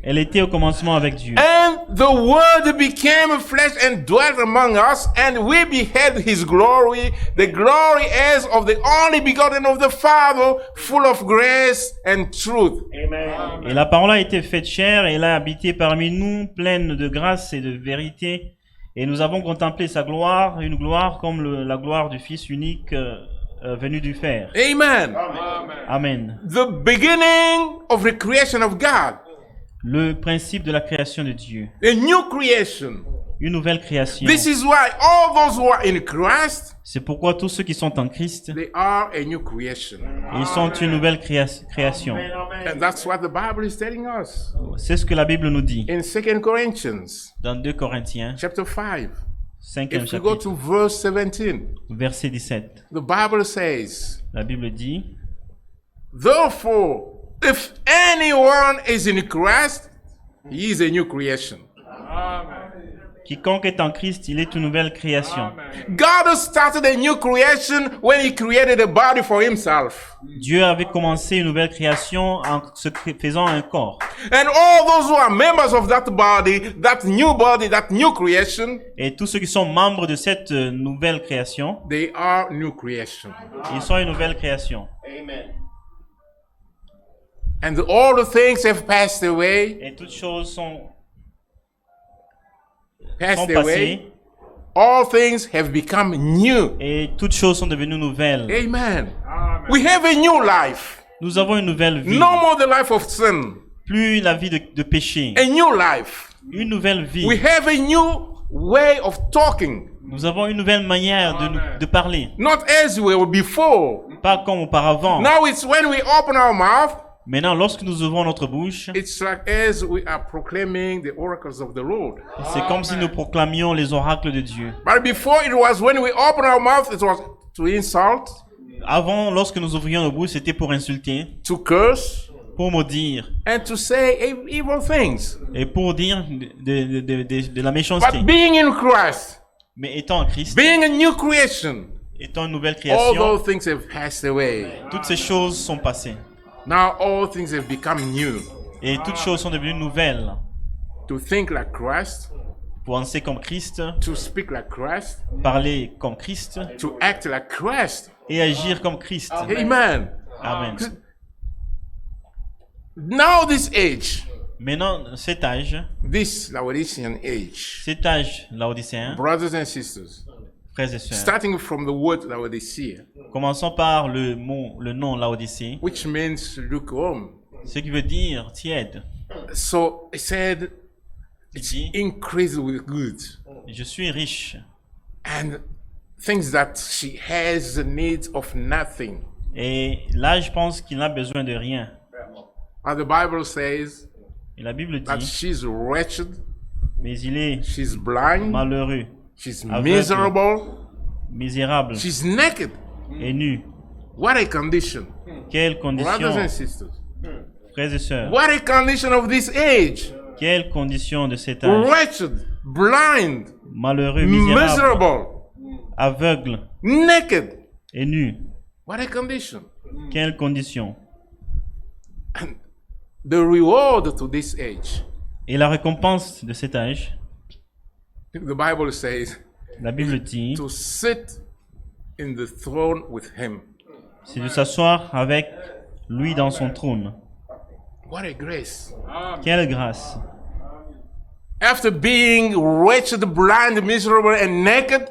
Elle était au commencement avec Dieu. And the Word became flesh and dwelt among us, and we beheld His glory, the glory as of the only begotten of the Father, full of grace and truth. Et la parole a été faite chair et elle a habité parmi nous, pleine de grâce et de vérité. Et nous avons contemplé sa gloire, une gloire comme la gloire du Fils unique venu du Père. Amen. Amen. The beginning of the creation of God, Le principe de la création de Dieu. a new creation. Une nouvelle création. This is why all those who are in Christ, C'est pourquoi tous ceux qui sont en Christ, they are a new creation. ils sont une nouvelle création. And that's what the Bible is telling us. C'est ce que la Bible nous dit In 2 Corinthians, dans 2 Corinthiens, chapter 5, 5e if we go chapitre, to verse 17, verset 17. the Bible says, La Bible dit, therefore, if anyone is in Christ, he is a new creation. quiconque est en Christ, il est une nouvelle création. God started a new creation when he created a body for himself. Dieu avait commencé une nouvelle création en faisant un corps. And all those who are members of that body, that new creation, Et tous ceux qui sont membres de cette nouvelle création, they are new creation. ils sont une nouvelle création. And all the things have passed away, Et toutes choses sont passed away. passées. All things have become new. Et toutes choses sont devenues nouvelles. Amen. We have a new life. Nous avons une nouvelle vie. No more the life of sin. Plus la vie de péché. A new life. Une nouvelle vie. We have a new way of talking. Nous avons une nouvelle manière de parler. Not as we were before. Pas comme auparavant. Now it's when we open our mouth, Maintenant, lorsque nous ouvrons notre bouche, it's like as we are proclaiming the oracles of the Lord. c'est comme si nous proclamions les oracles de Dieu. But before it was when we open our mouth, it was to insult, Avant, lorsque nous ouvrions nos bouches, c'était pour insulter, to curse, pour maudire and to say evil things. et pour dire de la méchanceté. But being in Christ, Mais étant en Christ, being a new creation, étant une nouvelle all création, those things have passed away. toutes ces choses sont passées. Now all things have become new. Et toutes choses sont devenues nouvelles. To think like Christ, Penser comme Christ, to speak like Christ, parler comme Christ to act like Christ. et agir comme Christ. Amen. Amen. Now this age, Maintenant, cet âge, laodicéen, laodicéen, brothers and sisters, frères et sœurs, starting from the word Laodicea, Commençons par le nom Laodicée, which means lukewarm. ce qui veut dire tiède. So he said, Il dit, increase with goods je suis riche and things that she has need of nothing. et là je pense qu'il n'a besoin de rien. And the Bible says Et la Bible that dit, she's wretched, mais il est she's blind, malheureux, she's aveugle, miserable, misérable she's naked. et nu. What a condition. Quelle Brothers and condition, sisters. frères et sœurs, What a condition of this age. quelle condition de cet âge. Wretched, blind, Malheureux, misérable, miserable, aveugle naked. et nu. What a condition. Quelle condition. The reward to this age. Et la récompense de cet âge, The Bible says la Bible dit, to sit in the throne with him. c'est de s'asseoir avec lui dans son trône. What a grace. Quelle grâce. After being wretched, blind, miserable, and naked,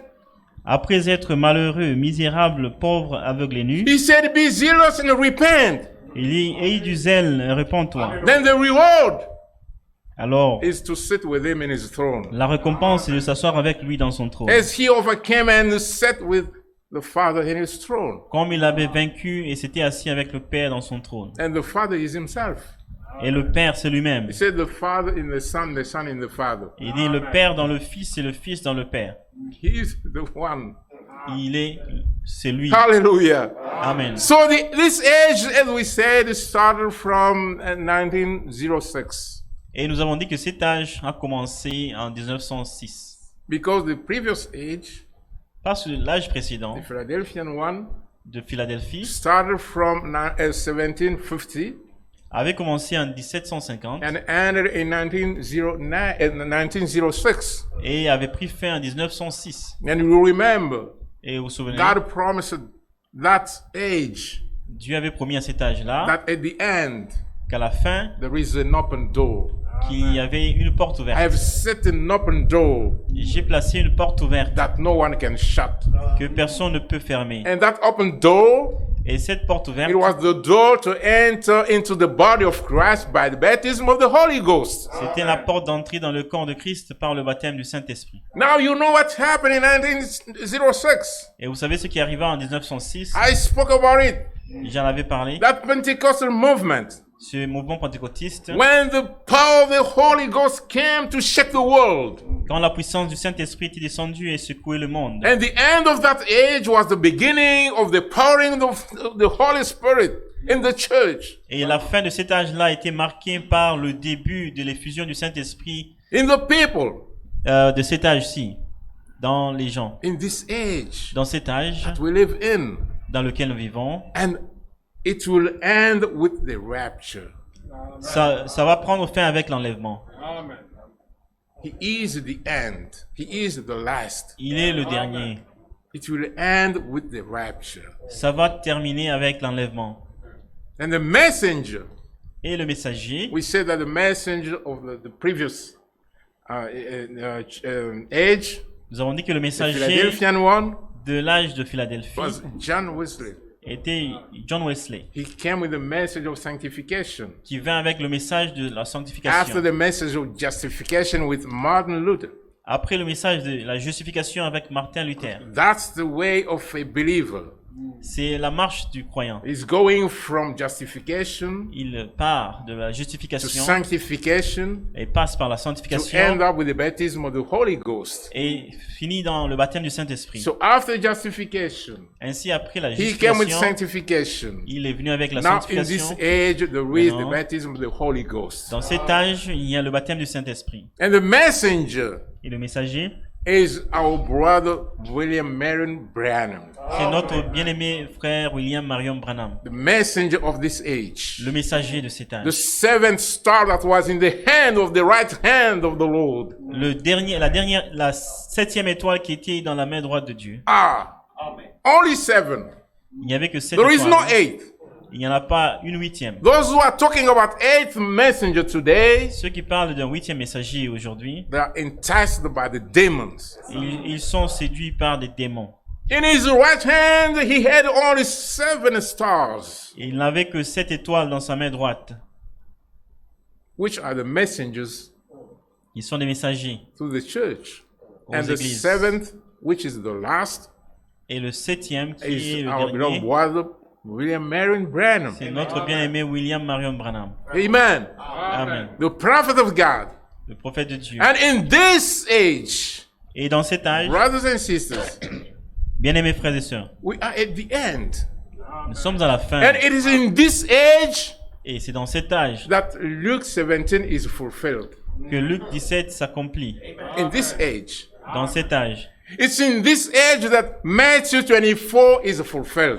Après être malheureux, misérable, pauvre, aveugle et nu, he said, be zealous and repent. il dit, aie du zèle, répands-toi. Then the reward Alors, is to sit with him in his throne. la récompense est de s'asseoir avec lui dans son trône. As he overcame and sat with the Father in his throne. Comme il avait vaincu et s'était assis avec le Père dans son trône. And the Father is himself. Et le Père, c'est lui-même. He said the Father in the Son in the Father. Il dit le Père dans le Fils et le Fils dans le Père. He is the one. C'est lui. Hallelujah. Amen. So this age, as we said, started from 1906. Et nous avons dit que cet âge a commencé en 1906. Because the previous age, Parce que l'âge précédent the Philadelphian one, de Philadelphie started from 1750 avait commencé en 1750 and ended in 1906. et avait pris fin en 1906. And you remember, Et vous vous souvenez, God promised that age, Dieu avait promis à cet âge-là that at the end, qu'à la fin, there is an open door. qu'il y avait une porte I ouverte. have set an open door J'ai placé une porte ouverte that no one can shut. que personne ne peut fermer. And that open door, Et cette porte ouverte, it was the door to enter into the body of Christ by the baptism of the Holy Ghost. c'était la porte d'entrée dans le corps de Christ par le baptême du Saint-Esprit. Now you know what happened in 1906. Et vous savez ce qui arriva en 1906? I spoke about it. J'en avais parlé. That Pentecostal movement. Ce mouvement pentecôtiste, When the power of the Holy Ghost came to shake the world. quand la puissance du Saint-Esprit était descendue et secouait le monde. And the end of that age was the beginning of the pouring of the Holy Spirit in the church. Et la fin de cet âge-là a été marquée par le début de l'effusion du Saint-Esprit In the people. de cet âge-ci, dans les gens. In this age Dans cet âge that we live in. dans lequel nous vivons, And it will end with the rapture. ça va prendre fin avec l'enlèvement. He is the end. He is the last. Il est le dernier. It will end with the rapture. Ça va terminer avec l'enlèvement. And the messenger, Et le messager, we said that the messenger of the previous age, nous avons dit que le the messager Philadelphian one, de l'âge de Philadelphie was John Wesley. était John Wesley, He came with the message of sanctification. qui vint avec le message de la After sanctification. the message of justification with Martin Luther. Après le message de la justification avec Martin Luther. That's the way of a believer. C'est la marche du croyant. He's going from justification Il part de la to justification sanctification et passe par la to sanctification end up with the baptism of the Holy Ghost. et finit dans le baptême du Saint-Esprit. So after justification, Ainsi, après la he came with justification, sanctification. il est venu avec la Now in this sanctification. age, there is the Maintenant, baptism of the Holy Ghost. Dans cet âge, il y a le baptême du Saint-Esprit. And the messenger Et le messager, is our brother William Marion Branham, c'est notre bien-aimé frère William Marion Branham, the messenger of this age. le messager de cet The âge. seventh star that was in the hand of the right hand of the Lord. La septième étoile qui était dans la main droite de Dieu. Only seven. Il n'y avait que sept There is no étoiles. eighth. Il n'y en a pas une huitième. Those who are talking about eighth messenger today, Ceux qui parlent d'un huitième messager aujourd'hui, they are enticed by the demons. ils sont séduits par des démons. In his right hand, he had only 7 stars, Et il n'avait que 7 étoiles dans sa main droite. which are the messengers Ils sont des messagers. to the church. Aux And the églises. 7th, which is the last, Et le 7e, qui est is le our beloved dernier, brother, William Marion Branham. c'est notre bien-aimé William Marion Branham. Amen. Amen. The prophet of God. Le prophète de Dieu. And in this age, Et dans cet âge, brothers and sisters, bien-aimés frères et sœurs, we are at the end. nous sommes à la fin. And it is in this age Et c'est dans cet âge that Luke 17 is fulfilled. que Luc 17 s'accomplit. In this age. Dans cet âge. It's in this age that Matthew 24 is fulfilled.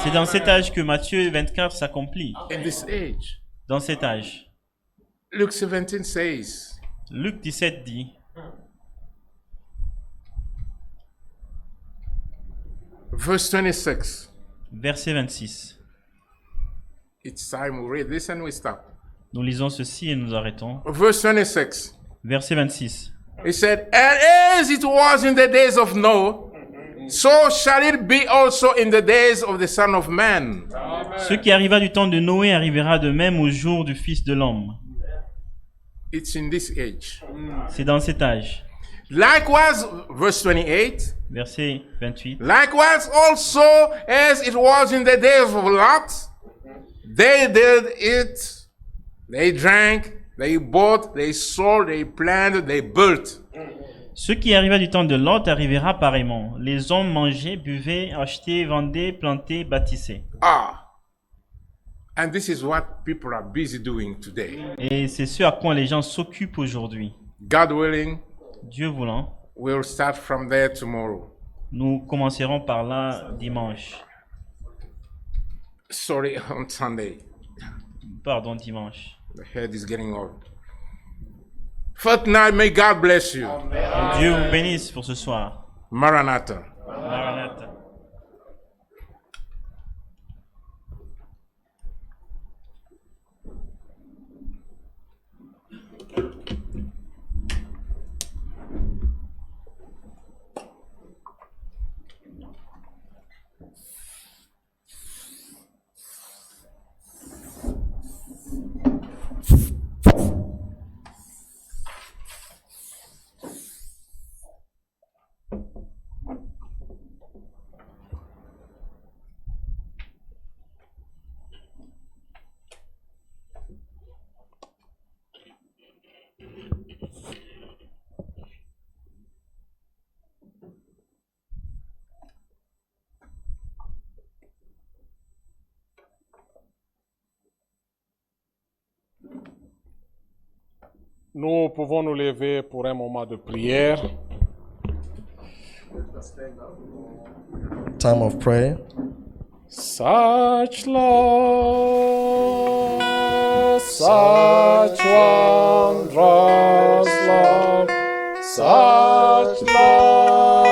C'est dans cet âge que Matthieu 24 s'accomplit. In this age. Dans cet âge. Luke 17 says, Luc 17 dit, verse 26. verset 26. It's time we read this and we stop. Nous lisons ceci et nous arrêtons. Verse 26. Verset 26. He said, and as it was in the days of Noah, so shall it be also in the days of the Son of Man. Ce qui arriva du temps de Noé arrivera de même au jour du Fils de l'homme. It's in this age. C'est dans cet âge. Likewise, verse 28. Verset 28. Likewise also as it was in the days of Lot, they did it, they drank, they bought, they sold, they planted, they built. Ce qui arriva du temps de Lot arrivera pareillement. Les hommes mangeaient, buvaient, achetaient, vendaient, plantaient, bâtissaient. And this is what people are busy doing today. Et c'est ce à quoi les gens s'occupent aujourd'hui. God willing, Dieu voulant, we'll start from there tomorrow. nous commencerons par là dimanche. Sorry, on Sunday. Pardon, dimanche. The head is getting old. Fortnight, may God bless you. Dieu vous bénisse pour ce soir. Maranatha. Maranatha. Nous pouvons nous lever pour un moment de prière. Time of prayer. Such love, such wondrous love, such love,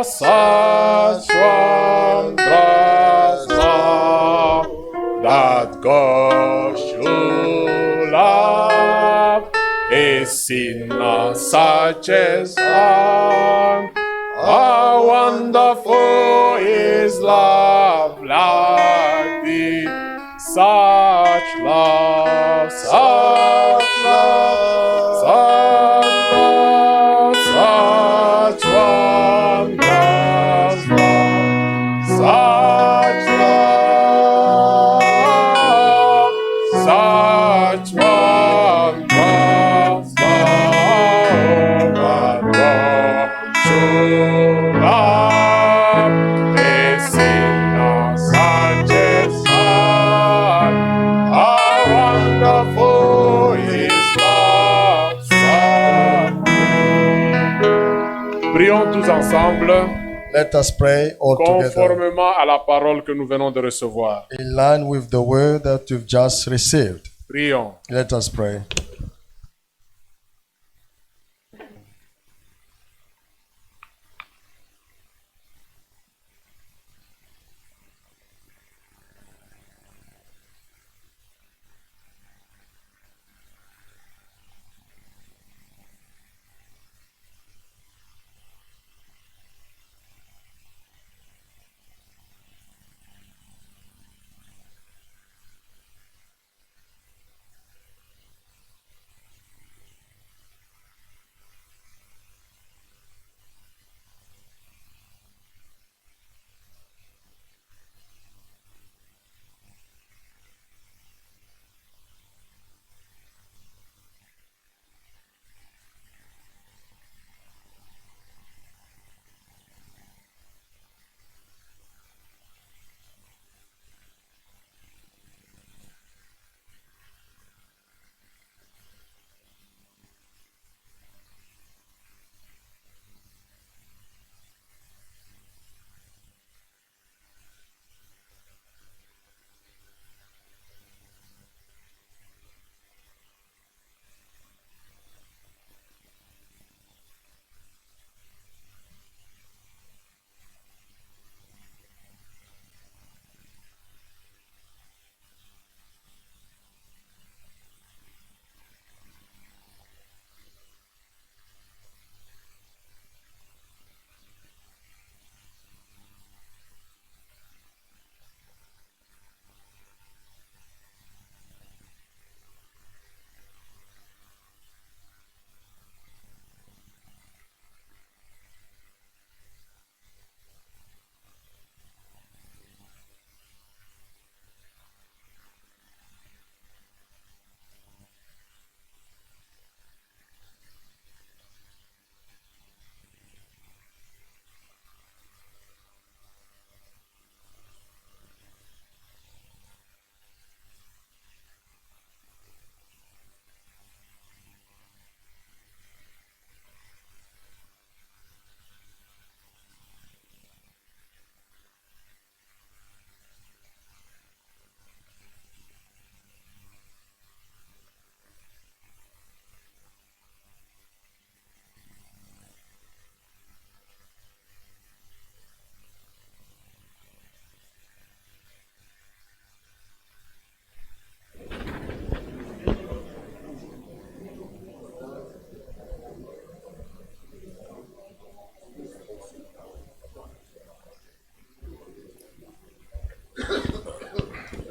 such wondrous love, that God should love a sinner such as I. How wonderful is love like thee, such love, such love, such love, such wondrous love, such love, such wondrous love, that God should love a sinner such as I. How wonderful is love, Prions tous ensemble, Let us pray all together conformément à la parole que nous venons de recevoir. in line with the word that you've just received. Prions. Let us pray.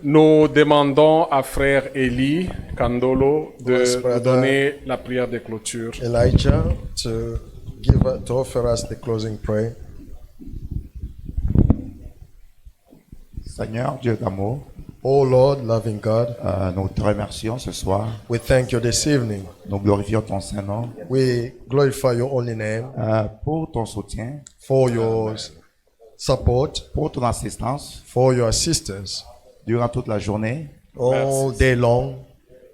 Nous demandons à frère Eli Kandolo de Yes, nous brother. donner la prière de clôture. Elijah to offer us the closing prayer. Seigneur, Dieu d'amour, Oh Lord, loving God, nous te remercions ce soir. we thank you this evening. Nous glorifions ton Saint-Nom We glorify your holy name pour ton soutien, for your support, pour ton assistance for your assistance durant toute la journée. all day long.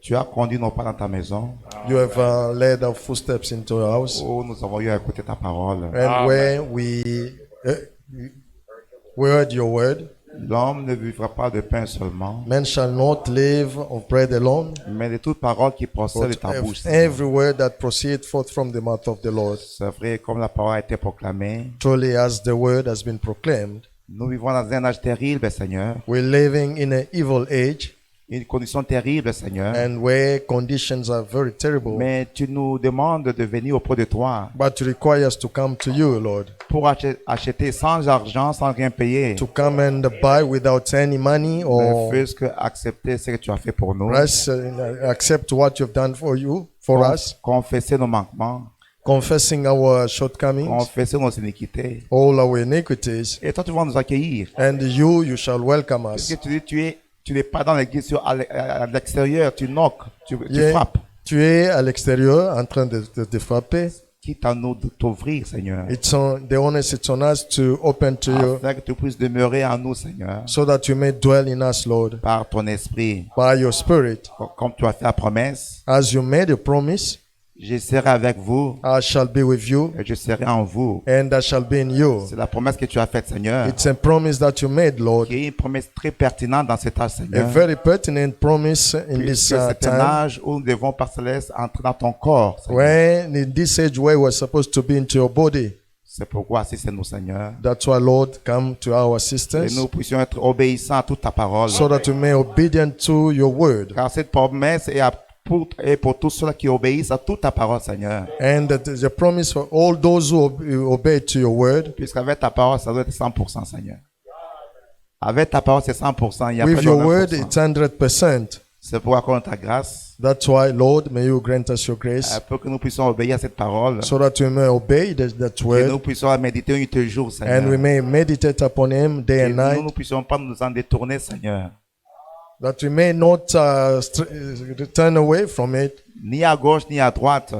Tu as conduit nos pas dans ta maison You have led our footsteps into your house, où nous avons eu à écouter ta parole. and where we heard your word. L'homme ne vivra pas de pain seulement, Man shall not live of bread alone, mais de toute parole qui procède de but ta bouche. of Seigneur. every word that proceeds forth from the mouth of the Lord. C'est vrai, comme la parole a été proclamée, Truly, as the word has been proclaimed, nous vivons dans un âge terrible, Seigneur. we're living in an evil age, Une condition terrible, Seigneur. and where conditions are very terrible. Mais tu nous demandes de venir auprès de toi But you require us to come to you, Lord, pour acheter sans argent, sans rien payer. to come and buy without any money Ne or fût-ce que accepter ce que tu as fait pour nous. rest, accept what you've done for us, Confesser nos manquements, confessing our shortcomings, confesser nos iniquités. all our iniquities, Et toi, tu vas nous accueillir. and you shall welcome Parce us. que tu dis, tu n'es pas dans l'église à l'extérieur, tu knock, tu Yeah. frappes. Tu es à l'extérieur en train de frapper. Quitte à nous de t'ouvrir, Seigneur. The onus it's on us to open to you Afin que tu puisses demeurer en nous, Seigneur. so that you may dwell in us, Lord, Par ton esprit. by your Spirit. Comme tu as fait la promesse. As you made a promise, Je serai avec vous. I shall be with you, Et je serai en vous. and I shall be in you. C'est la promesse que tu as faite, Seigneur. It's a promise that you made, Lord. Qui est une promesse très pertinente dans cet âge, A Seigneur. very pertinent promise in this Puisque c'est un time. âge où nous devons, par Céleste, entrer dans ton corps, Seigneur. When in this age where we're supposed to be into your body. C'est pourquoi assistez-nous, Seigneur. That's why, Lord, come to our Et assistance nous puissions être obéissants à toute ta parole. so that we may obedient to your word. Car cette promesse est pour tous ceux qui obéissent à toute ta parole, Seigneur. And that is a promise for all those who obey to your word. Puisqu'avec ta parole, ça doit être 100%, Seigneur. Avec ta parole, c'est 100%. Il y a With pas de your word, 9%. it's 100%. C'est pour accorder ta grâce. That's why, Lord, may you grant us your grace Pour que nous puissions obéir à cette parole. so that we may obey that Que nous word puissions la méditer nuit et jour, Seigneur. and we may meditate upon him day Que and night, nous ne puissions pas nous en détourner, Seigneur. that we may not turn away from it, Ni à gauche, ni à droite.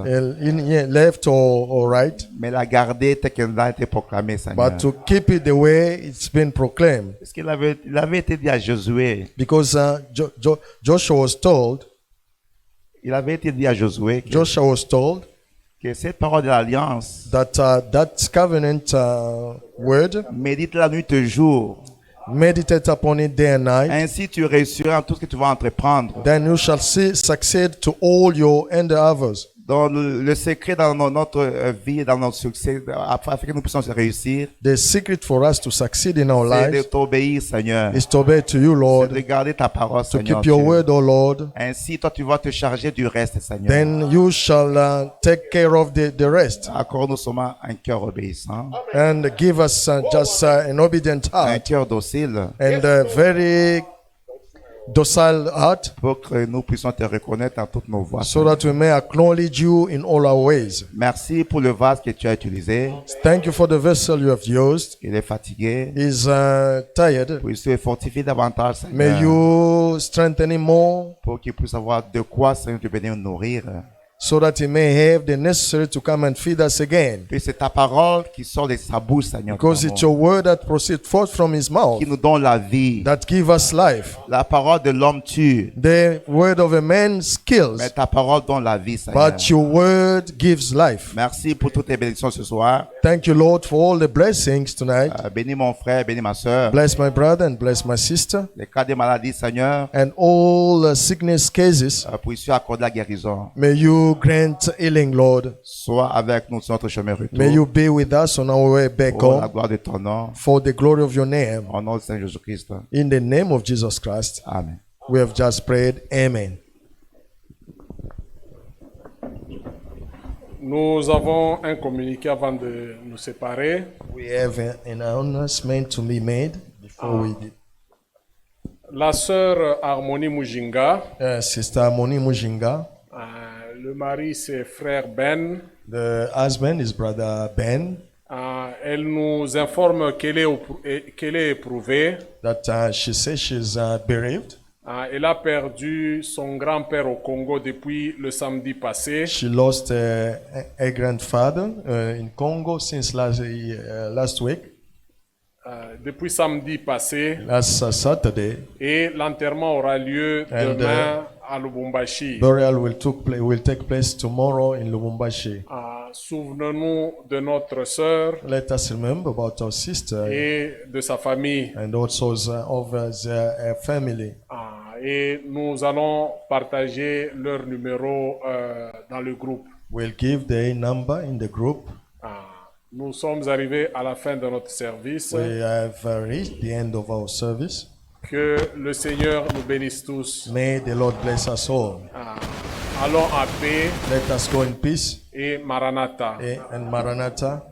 left or right, Mais la garder telle qu'elle a été proclamée, Seigneur. but to keep it the way it's been proclaimed. Parce qu'il avait été dit à Josué. Because Joshua was told, Il avait été dit à Josué que cette parole de l'alliance, that that covenant word, médite la nuit et jour. meditate upon it day and night, Ainsi tu réussiras en tout ce que tu vas entreprendre. then you shall succeed to all your endeavors. Dans le secret dans notre vie, dans notre succès, afin que nous puissions réussir, The secret for us to succeed in our c'est de lives t'obéir, Seigneur. is to obey to you, C'est Lord, de garder ta parole, to Seigneur. keep your Dieu. word, O Lord. Ainsi, toi, tu vas te charger du reste, Seigneur. Then you shall take care of the rest Accorde-nous seulement un cœur obéissant, and give us just an obedient un heart cœur docile, and a very docile heart, pour que nous puissions te reconnaître dans toutes nos voies. so that we may acknowledge you in all our ways. Merci pour le vase que tu as utilisé. Thank you for the vessel you have used. Il est fatigué. He's tired. Puisse fortifier davantage, May Seigneur, you strengthen him more pour qu'il puisse avoir de quoi, Seigneur, te venir nous nourrir. so that he may have the necessary to come and feed us again. Puis c'est ta parole qui sort de sa bouche, Seigneur, Because it's your word that proceeds forth from his mouth qui nous donne la vie. that give us life. La parole de l'homme tue, The word of a man kills, mais ta parole donne la vie, Seigneur. but your word gives life. Merci pour toutes tes bénédictions ce soir. Thank you, Lord, for all the blessings tonight. Bénis mon frère, bénis ma soeur. Bless my brother and bless my sister. Les cas de maladie, Seigneur, And all sickness cases, puisses accorder la guérison. may you grant healing, Lord. Sois avec nous sur notre chemin retour. May you be with us on our way back Pour la home gloire de ton nom. for the glory of your name. Au nom de Saint Jésus-Christ. In the name of Jesus Christ, Amen. we have just prayed. Amen. Nous avons un communiqué avant de nous séparer. We have an announcement to be made before we did. La sœur Harmonie Mujinga, Sister Harmony Mujinga. le mari c'est frère Ben. The husband is Brother Ben. Elle nous informe qu'elle est éprouvée. That she says she's bereaved. Elle a perdu son grand-père au Congo depuis le samedi passé. She lost a grandfather in Congo since last week, Depuis samedi passé. last Saturday. Et l'enterrement aura lieu And, demain à Lubumbashi. Burial will take place tomorrow in Lubumbashi. Souvenons-nous de notre sœur Let us remember about our sister et de sa famille. and also of their family. Et nous allons partager leur numéro dans le groupe. We'll give the number in the group. Nous sommes arrivés à la fin de notre service. We have reached the end of our service. Que le Seigneur nous bénisse tous. May the Lord bless us all. Allons en paix Let us go in peace et Maranatha. and Maranatha.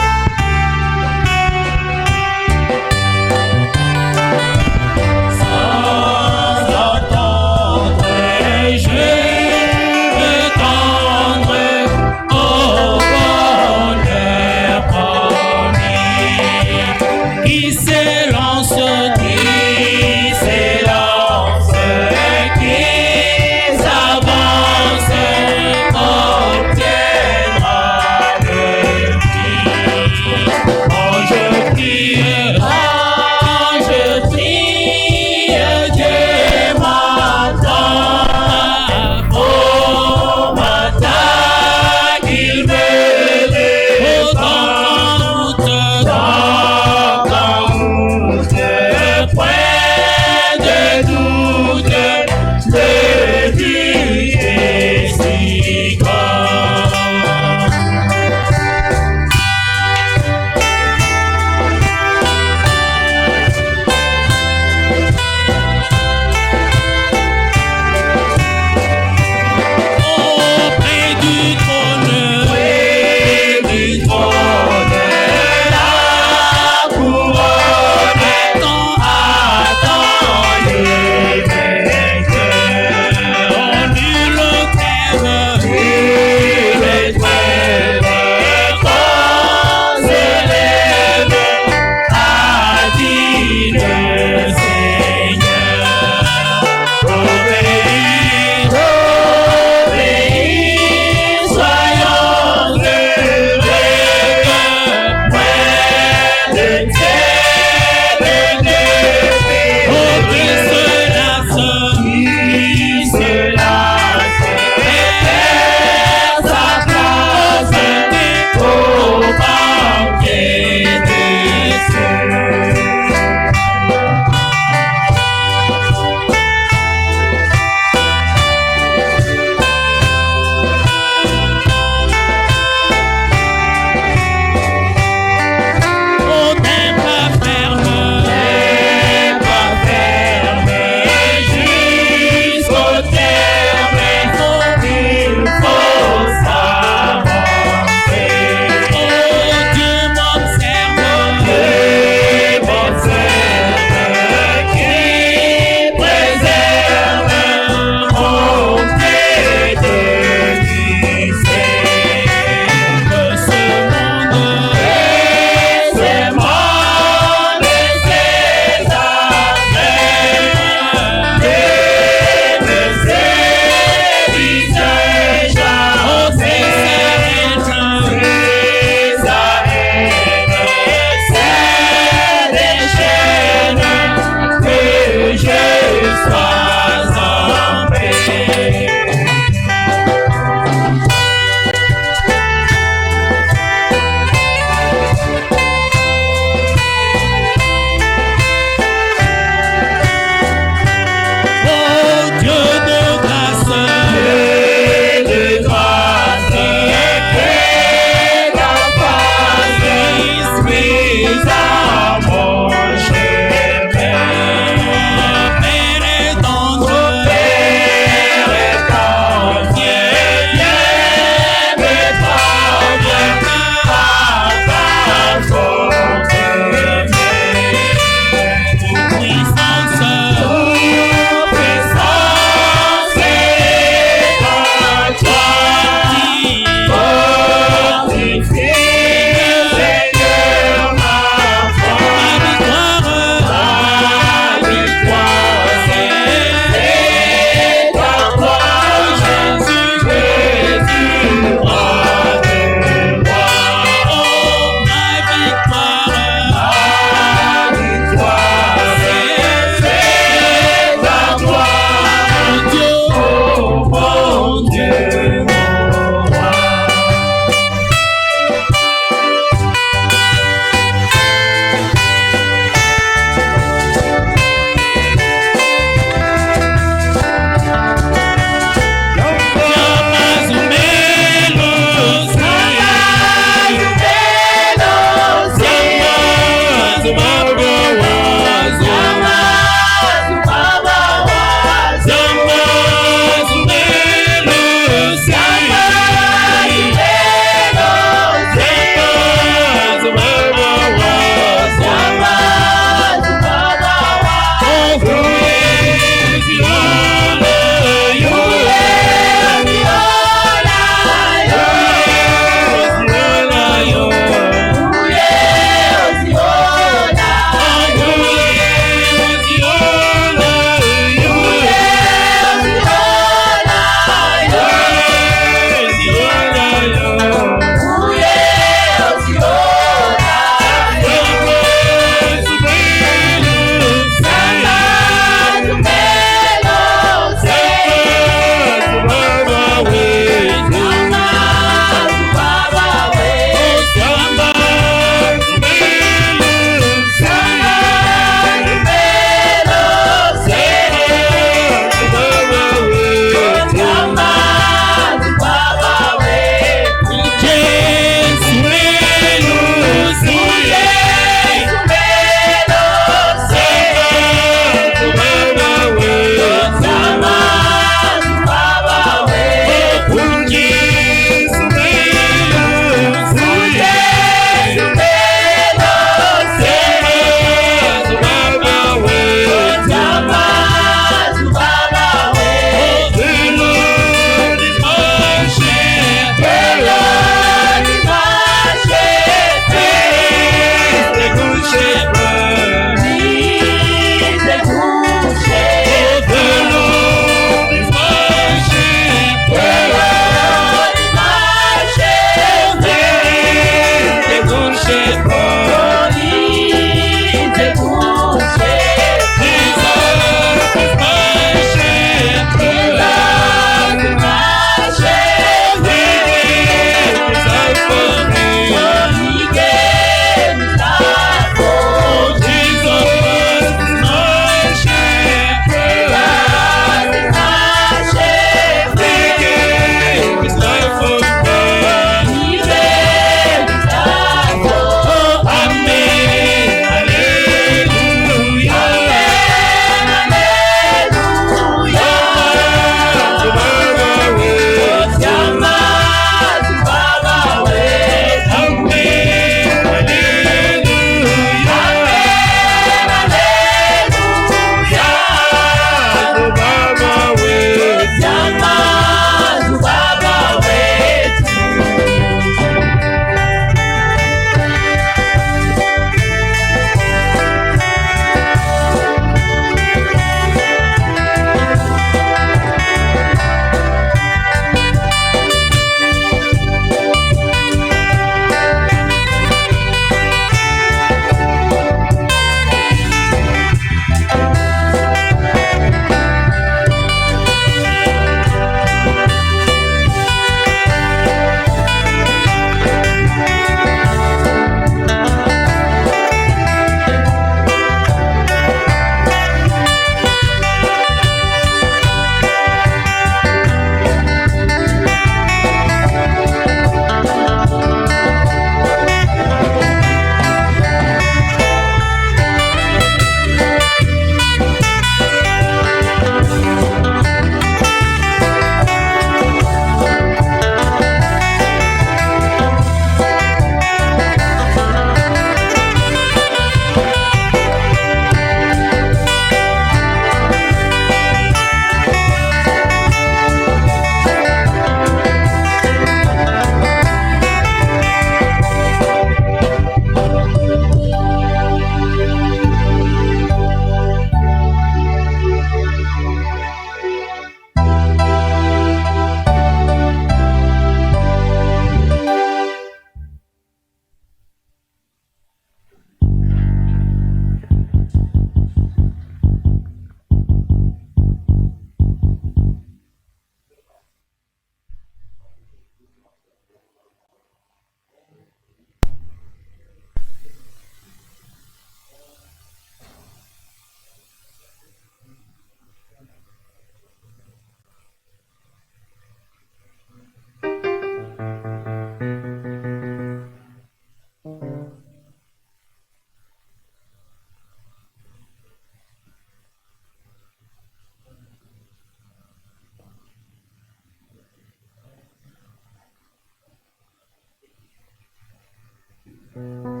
Amen.